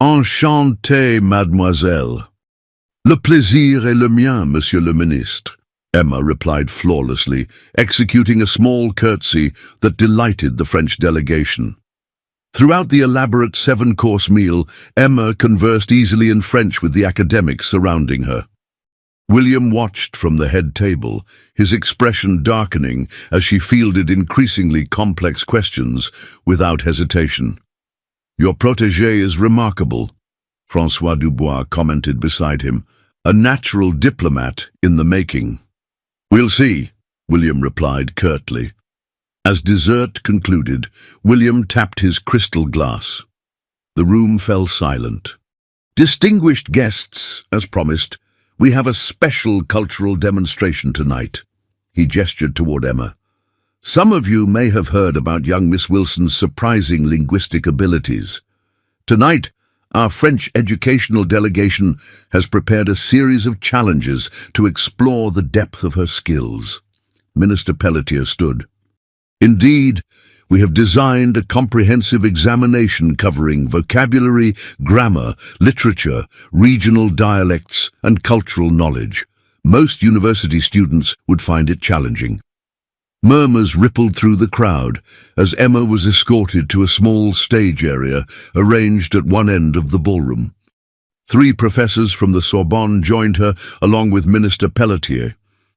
Enchantée, mademoiselle. Le plaisir est le mien, monsieur le ministre. Emma replied flawlessly, executing a small curtsy that delighted the French delegation. Throughout the elaborate 7-course meal, Emma conversed easily in French with the academics surrounding her. William watched from the head table, his expression darkening as she fielded increasingly complex questions without hesitation. Your protégé is remarkable, François Dubois commented beside him. a natural diplomat in the making. "We'll see," William replied curtly. As dessert concluded, William tapped his crystal glass. The room fell silent. "Distinguished guests, as promised, we have a special cultural demonstration tonight." He gestured toward Emma. "Some of you may have heard about young Miss Wilson's surprising linguistic abilities. Tonight, our French educational delegation has prepared a series of challenges to explore the depth of her skills." Minister Pelletier stood. "Indeed, we have designed a comprehensive examination covering vocabulary, grammar, literature, regional dialects, and cultural knowledge. Most university students would find it challenging." Murmurs rippled through the crowd as Emma was escorted to a small stage area arranged at one end of the ballroom. 3 professors from the Sorbonne joined her, along with Minister Pelletier.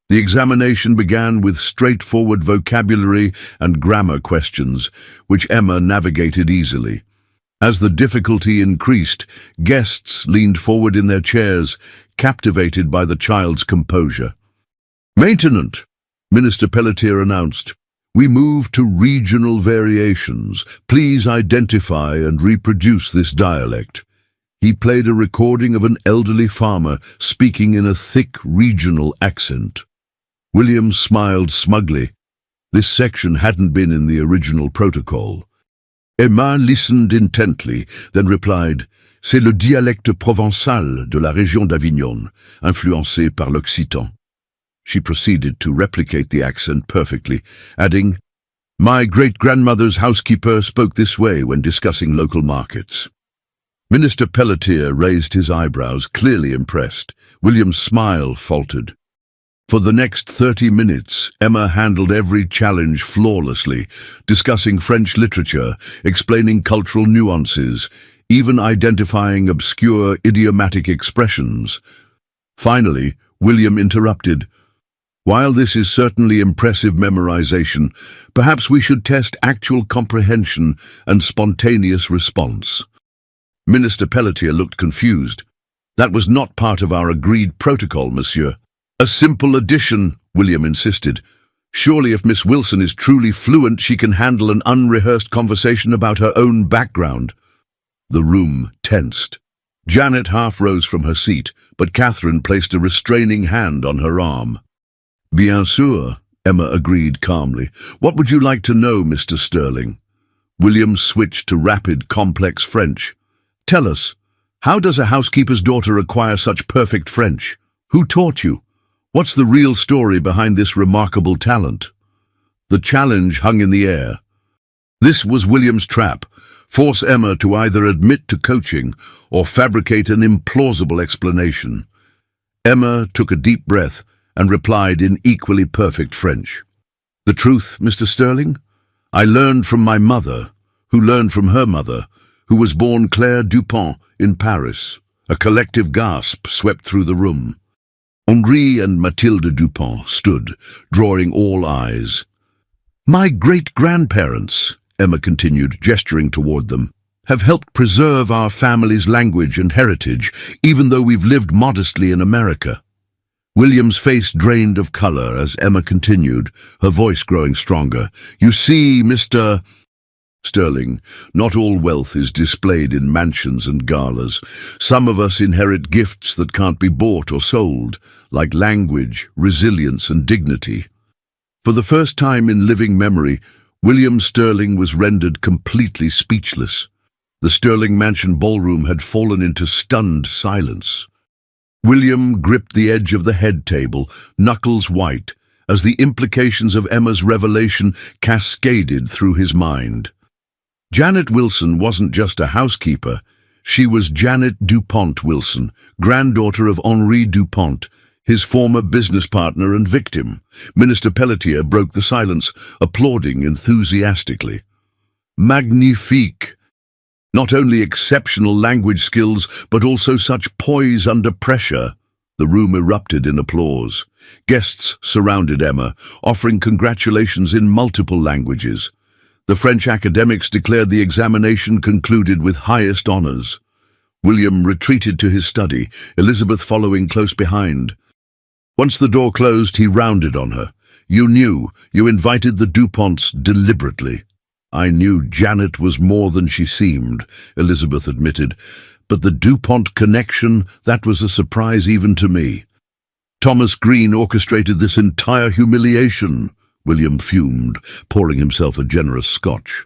The examination began with straightforward vocabulary and grammar questions, which Emma navigated easily. As the difficulty increased, guests leaned forward in their chairs, captivated by the child's composure. "Maintenant," Minister Pelletier announced, "we move to regional variations. Please identify and reproduce this dialect." He played a recording of an elderly farmer speaking in a thick regional accent. William smiled smugly. This section hadn't been in the original protocol. Emma listened intently, then replied, "C'est le dialecte provençal de la région d'Avignon, influencé par l'occitan." She proceeded to replicate the accent perfectly, adding, "My great-grandmother's housekeeper spoke this way when discussing local markets." Minister Pelletier raised his eyebrows, clearly impressed. William's smile faltered. For the next 30 minutes, Emma handled every challenge flawlessly, discussing French literature, explaining cultural nuances, even identifying obscure idiomatic expressions. Finally, William interrupted. "While this is certainly impressive memorization, perhaps we should test actual comprehension and spontaneous response." Minister Pelletier looked confused. "That was not part of our agreed protocol, monsieur." "A simple addition," William insisted. "Surely if Miss Wilson is truly fluent, she can handle an unrehearsed conversation about her own background." The room tensed. Janet half rose from her seat, but Catherine placed a restraining hand on her arm. "Bien sûr," Emma agreed calmly. "What would you like to know, Mr. Sterling?" William switched to rapid, complex French. "Tell us, how does a housekeeper's daughter acquire such perfect French? Who taught you? What's the real story behind this remarkable talent?" The challenge hung in the air. This was William's trap: force Emma to either admit to coaching or fabricate an implausible explanation. Emma took a deep breath and replied in equally perfect French. "The truth, Mr. Sterling? I learned from my mother, who learned from her mother, who was born Claire Dupont in Paris." A collective gasp swept through the room. Henri and Mathilde Dupont stood, drawing all eyes. "My great-grandparents," Emma continued, gesturing toward them, "have helped preserve our family's language and heritage, even though we've lived modestly in America." William's face drained of color as Emma continued, her voice growing stronger. "You see, Mr. Sterling, not all wealth is displayed in mansions and galas. Some of us inherit gifts that can't be bought or sold, like language, resilience, and dignity." For the first time in living memory, William Sterling was rendered completely speechless. The Sterling Mansion ballroom had fallen into stunned silence. William gripped the edge of the head table, knuckles white, as the implications of Emma's revelation cascaded through his mind. Janet Wilson wasn't just a housekeeper. She was Janet Dupont Wilson, granddaughter of Henri Dupont, his former business partner and victim. Minister Pelletier broke the silence, applauding enthusiastically. "Magnifique! Not only exceptional language skills, but also such poise under pressure." The room erupted in applause. Guests surrounded Emma, offering congratulations in multiple languages. The French academics declared the examination concluded with highest honors. William retreated to his study, Elizabeth following close behind. Once the door closed, he rounded on her. "You knew. You invited the DuPonts deliberately." "I knew Janet was more than she seemed," Elizabeth admitted. "But the DuPont connection, that was a surprise even to me." "Thomas Green orchestrated this entire humiliation," William fumed, pouring himself a generous scotch.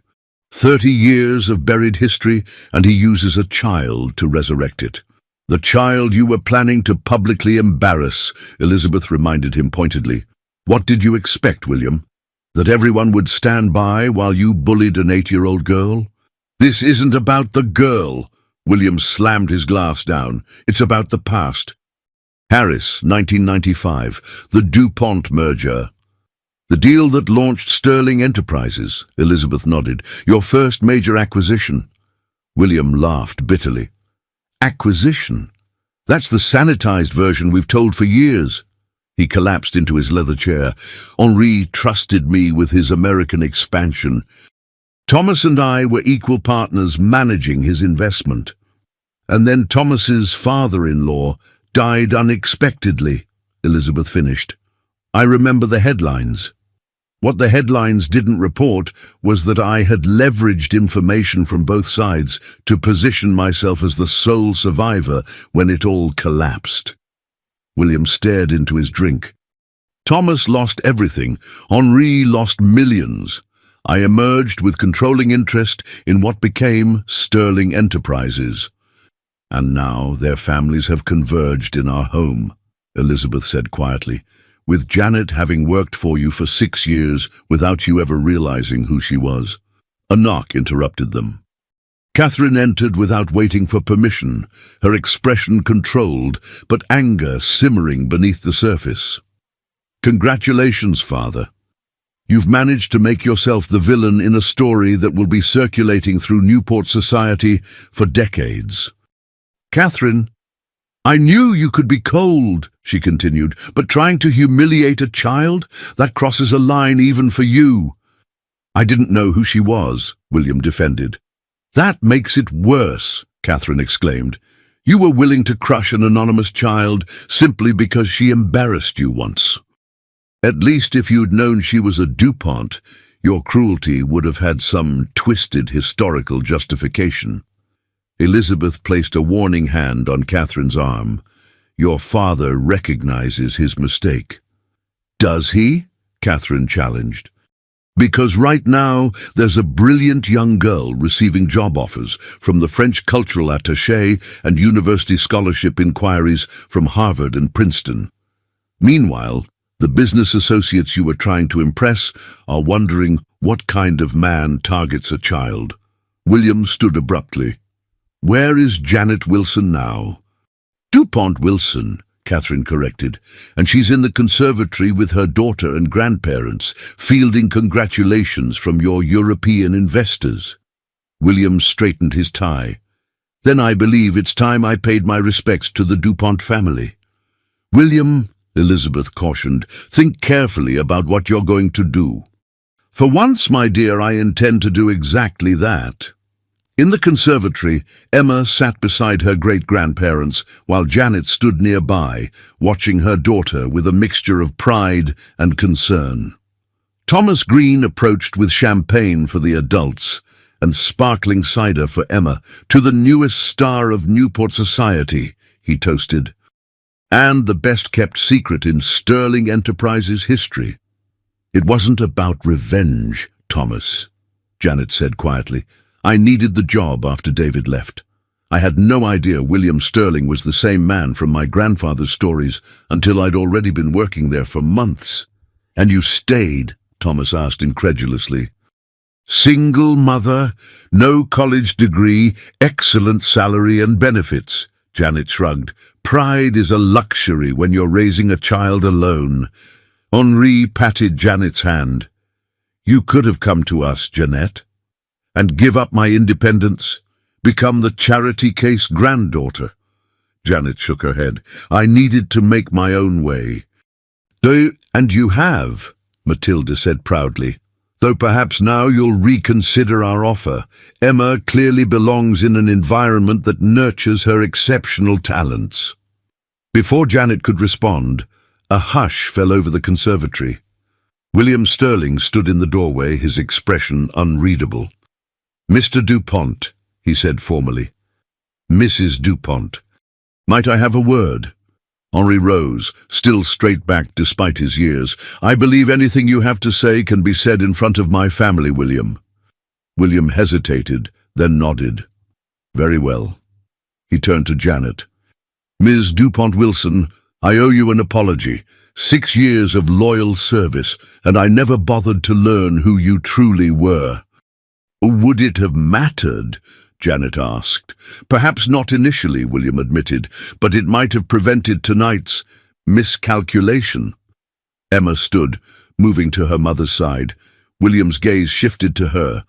30 years of buried history, and he uses a child to resurrect it. "The child you were planning to publicly embarrass," Elizabeth reminded him pointedly. "What did you expect, William? That everyone would stand by while you bullied an 8-year-old girl? This isn't about the girl." William slammed his glass down. "It's about the past. Harris, 1995, the DuPont merger. The deal that launched Sterling Enterprises," Elizabeth nodded. "Your first major acquisition." William laughed bitterly. "Acquisition? That's the sanitized version we've told for years." He collapsed into his leather chair. "Henri trusted me with his American expansion. Thomas and I were equal partners managing his investment. And then Thomas's father-in-law died unexpectedly," Elizabeth finished. "I remember the headlines. What the headlines didn't report was that I had leveraged information from both sides to position myself as the sole survivor when it all collapsed." William stared into his drink. "Thomas lost everything. Henri lost millions. I emerged with controlling interest in what became Sterling Enterprises. And now their families have converged in our home," Elizabeth said quietly, "with Janet having worked for you for 6 years without you ever realizing who she was." A knock interrupted them. Catherine entered without waiting for permission, her expression controlled, but anger simmering beneath the surface. "Congratulations, Father. You've managed to make yourself the villain in a story that will be circulating through Newport society for decades." "Catherine, I knew you could be cold," she continued, "but trying to humiliate a child, that crosses a line even for you." "I didn't know who she was," William defended. "That makes it worse," Catherine exclaimed. "You were willing to crush an anonymous child simply because she embarrassed you once. At least if you'd known she was a DuPont, your cruelty would have had some twisted historical justification." Elizabeth placed a warning hand on Catherine's arm. "Your father recognizes his mistake." "Does he?" Catherine challenged. "Because right now there's a brilliant young girl receiving job offers from the French cultural attaché and university scholarship inquiries from Harvard and Princeton. Meanwhile, the business associates you were trying to impress are wondering what kind of man targets a child." William stood abruptly. "Where is Janet Wilson now?" "DuPont Wilson," Catherine corrected, "and she's in the conservatory with her daughter and grandparents, fielding congratulations from your European investors." William straightened his tie. "Then I believe it's time I paid my respects to the DuPont family." "William," Elizabeth cautioned, "think carefully about what you're going to do." "For once, my dear, I intend to do exactly that." In the conservatory, Emma sat beside her great-grandparents while Janet stood nearby, watching her daughter with a mixture of pride and concern. Thomas Green approached with champagne for the adults and sparkling cider for Emma. "To the newest star of Newport society," he toasted, "and the best-kept secret in Sterling Enterprises history." "It wasn't about revenge, Thomas," Janet said quietly. "I needed the job after David left. I had no idea William Sterling was the same man from my grandfather's stories until I'd already been working there for months." "And you stayed?" Thomas asked incredulously. "Single mother, no college degree, excellent salary and benefits," Janet shrugged. "Pride is a luxury when you're raising a child alone." Henri patted Janet's hand. "You could have come to us, Jeanette, and give up my independence, become the charity case granddaughter." Janet shook her head. "I needed to make my own way." "And you have," Matilda said proudly. Though perhaps now you'll reconsider our offer. Emma clearly belongs in an environment that nurtures her exceptional talents." Before Janet could respond, a hush fell over the conservatory. William Sterling stood in the doorway, his expression unreadable. "Mr. Dupont," he said formally. "Mrs. Dupont. Might I have a word?" Henri rose, still straight-backed despite his years. "I believe anything you have to say can be said in front of my family, William." William hesitated, then nodded. "Very well." He turned to Janet. "Ms. Dupont-Wilson, I owe you an apology. 6 years of loyal service, and I never bothered to learn who you truly were." "Would it have mattered?" Janet asked. "Perhaps not initially," William admitted, "but it might have prevented tonight's miscalculation." Emma stood, moving to her mother's side. William's gaze shifted to her.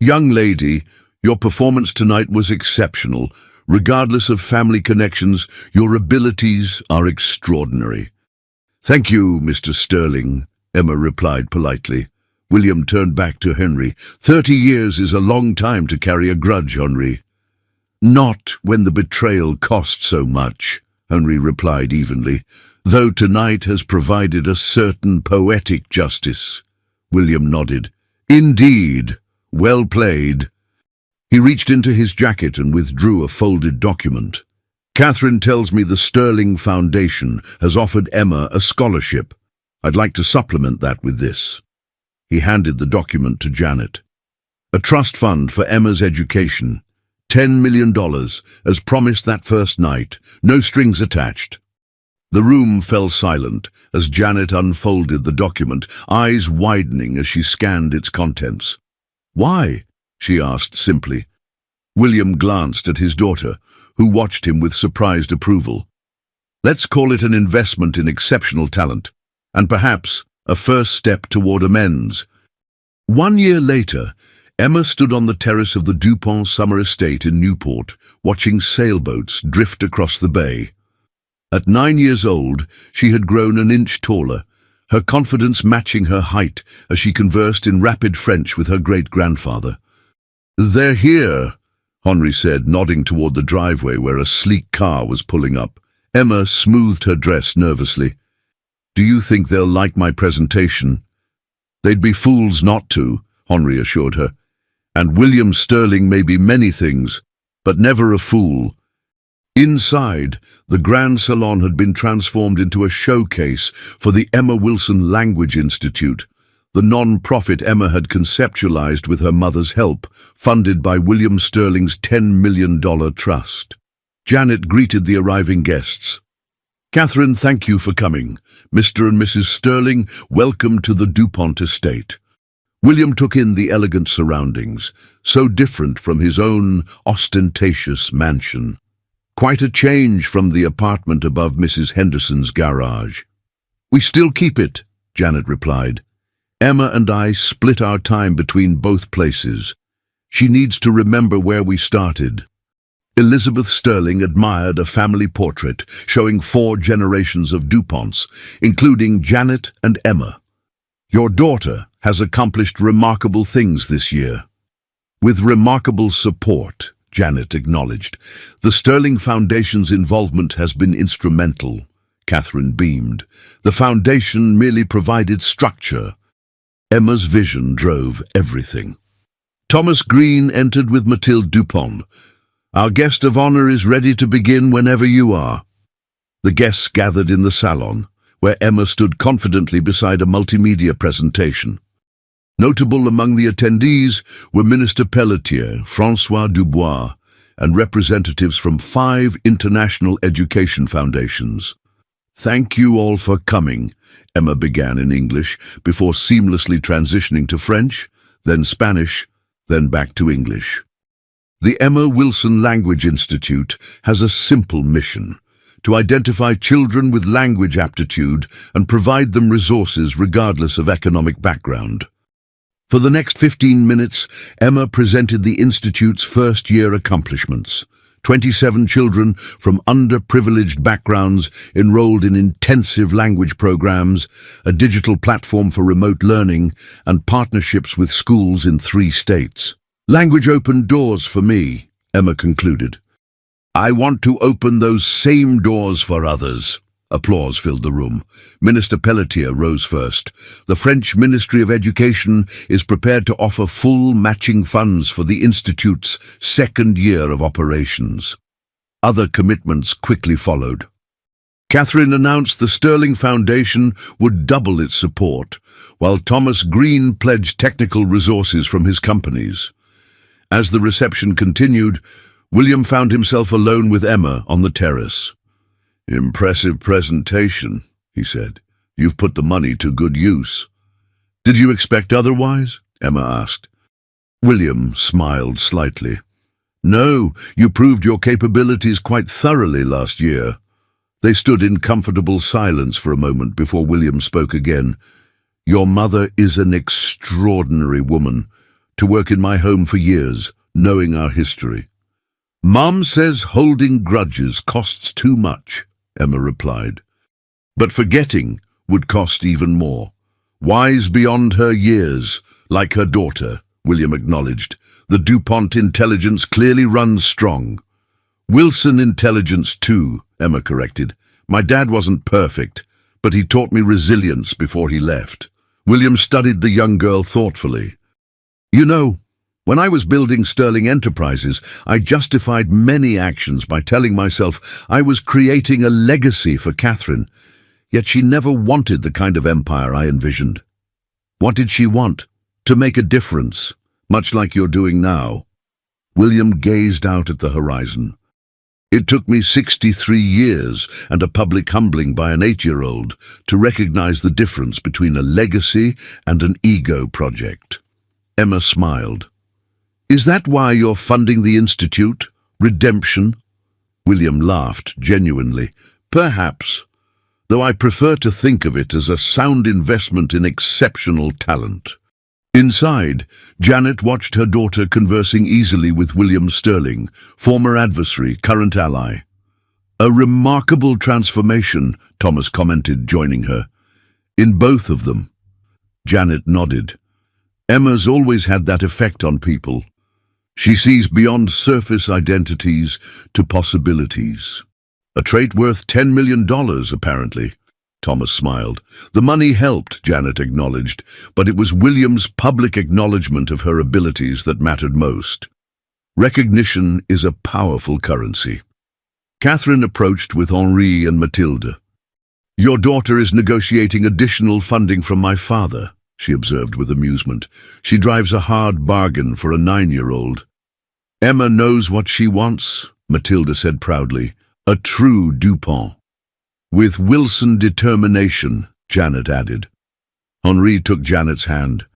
"Young lady, your performance tonight was exceptional. Regardless of family connections, your abilities are extraordinary." "Thank you, Mr. Sterling," Emma replied politely. William turned back to Henri. 30 years is a long time to carry a grudge, Henri." "Not when the betrayal cost so much," Henri replied evenly, "though tonight has provided a certain poetic justice." William nodded. "Indeed. Well played." He reached into his jacket and withdrew a folded document. "Catherine tells me the Sterling Foundation has offered Emma a scholarship. I'd like to supplement that with this." He handed the document to Janet. "A trust fund for Emma's education. $10 million, as promised that first night. No strings attached." The room fell silent as Janet unfolded the document, eyes widening as she scanned its contents. "Why?" she asked simply. William glanced at his daughter, who watched him with surprised approval. "Let's call it an investment in exceptional talent, and perhaps a first step toward amends." 1 year later, Emma stood on the terrace of the Dupont summer estate in Newport, watching sailboats drift across the bay. At 9 years old, she had grown an inch taller, her confidence matching her height as she conversed in rapid French with her great-grandfather. "They're here," Henri said, nodding toward the driveway where a sleek car was pulling up. Emma smoothed her dress nervously. "Do you think they'll like my presentation?" "They'd be fools not to," Henri assured her. "And William Sterling may be many things, but never a fool." Inside, the Grand Salon had been transformed into a showcase for the Emma Wilson Language Institute, the non-profit Emma had conceptualized with her mother's help, funded by William Sterling's $10 million trust. Janet greeted the arriving guests. "Catherine, thank you for coming. Mr. and Mrs. Sterling, welcome to the Dupont estate." William took in the elegant surroundings, so different from his own ostentatious mansion. Quite a change from the apartment above Mrs. Henderson's garage. "We still keep it," Janet replied. "Emma and I split our time between both places. She needs to remember where we started." Elizabeth Sterling admired a family portrait showing 4 generations of Duponts, including Janet and Emma. "Your daughter has accomplished remarkable things this year." "With remarkable support," Janet acknowledged. "The Sterling Foundation's involvement has been instrumental," Catherine beamed. "The foundation merely provided structure. Emma's vision drove everything." Thomas Green entered with Mathilde Dupont. "Our guest of honor is ready to begin whenever you are." The guests gathered in the salon, where Emma stood confidently beside a multimedia presentation. Notable among the attendees were Minister Pelletier, François Dubois, and representatives from 5 international education foundations. "Thank you all for coming," Emma began in English, before seamlessly transitioning to French, then Spanish, then back to English. The Emma Wilson Language Institute has a simple mission: to identify children with language aptitude and provide them resources regardless of economic background. For the next 15 minutes, Emma presented the Institute's first-year accomplishments. 27 children from underprivileged backgrounds enrolled in intensive language programs, a digital platform for remote learning, and partnerships with schools in 3 states. Language opened doors for me, Emma concluded. I want to open those same doors for others. Applause filled the room. Minister Pelletier rose first. The French Ministry of Education is prepared to offer full matching funds for the Institute's 2nd year of operations. Other commitments quickly followed. Catherine announced the Sterling Foundation would double its support, while Thomas Green pledged technical resources from his companies. As the reception continued, William found himself alone with Emma on the terrace. Impressive presentation, he said. You've put the money to good use. Did you expect otherwise? Emma asked. William smiled slightly. No, you proved your capabilities quite thoroughly last year. They stood in comfortable silence for a moment before William spoke again. Your mother is an extraordinary woman, to work in my home for years, knowing our history. Mom says holding grudges costs too much, Emma replied. But forgetting would cost even more. Wise beyond her years, like her daughter, William acknowledged. The DuPont intelligence clearly runs strong. Wilson intelligence too, Emma corrected. My dad wasn't perfect, but he taught me resilience before he left. William studied the young girl thoughtfully. You know, when I was building Sterling Enterprises, I justified many actions by telling myself I was creating a legacy for Catherine, yet she never wanted the kind of empire I envisioned. What did she want? To make a difference, much like you're doing now. William gazed out at the horizon. It took me 63 years and a public humbling by an 8-year-old to recognize the difference between a legacy and an ego project. Emma smiled. Is that why you're funding the Institute? Redemption? William laughed genuinely. Perhaps, though I prefer to think of it as a sound investment in exceptional talent. Inside, Janet watched her daughter conversing easily with William Sterling, former adversary, current ally. A remarkable transformation, Thomas commented, joining her. In both of them. Janet nodded. Emma's always had that effect on people. She sees beyond surface identities to possibilities. A trait worth $10 million, apparently. Thomas smiled. The money helped, Janet acknowledged, but it was William's public acknowledgement of her abilities that mattered most. Recognition is a powerful currency. Catherine approached with Henri and Mathilde. Your daughter is negotiating additional funding from my father, she observed with amusement. She drives a hard bargain for a 9-year-old. Emma knows what she wants, Mathilde said proudly. A true DuPont. With Wilson determination, Janet added. Henri took Janet's hand,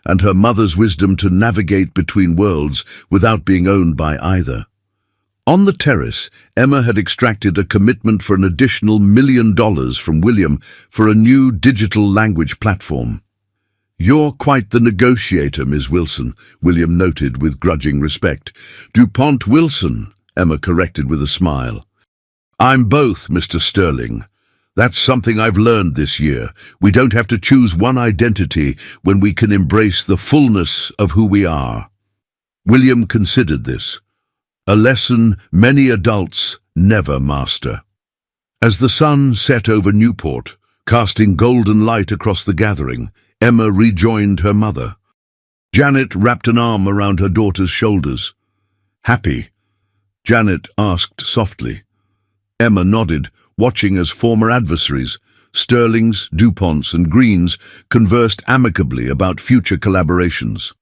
and her mother's wisdom to navigate between worlds without being owned by either. On the terrace, Emma had extracted a commitment for an additional $1 million from William for a new digital language platform. You're quite the negotiator, Ms. Wilson, William noted with grudging respect. DuPont Wilson, Emma corrected with a smile. I'm both, Mr. Sterling. That's something I've learned this year. We don't have to choose one identity when we can embrace the fullness of who we are. William considered this, a lesson many adults never master. As the sun set over Newport, casting golden light across the gathering, Emma rejoined her mother. Janet wrapped an arm around her daughter's shoulders. Happy? Janet asked softly. Emma nodded, watching as former adversaries, Sterlings, DuPonts and Greens, conversed amicably about future collaborations.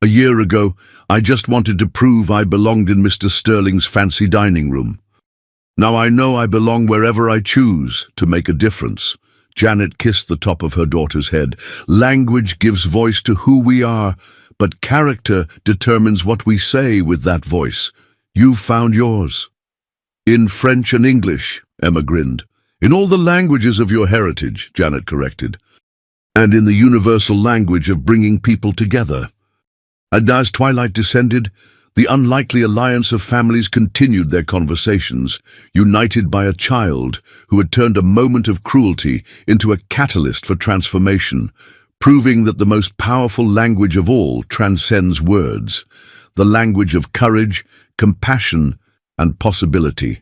A year ago, I just wanted to prove I belonged in Mr. Sterling's fancy dining room. Now I know I belong wherever I choose to make a difference. Janet kissed the top of her daughter's head. Language gives voice to who we are, but character determines what we say with that voice. You've found yours. In French and English, Emma grinned. In all the languages of your heritage, Janet corrected. And in the universal language of bringing people together. And as twilight descended, The unlikely alliance of families continued their conversations, united by a child who had turned a moment of cruelty into a catalyst for transformation, proving that the most powerful language of all transcends words, the language of courage, compassion, and possibility.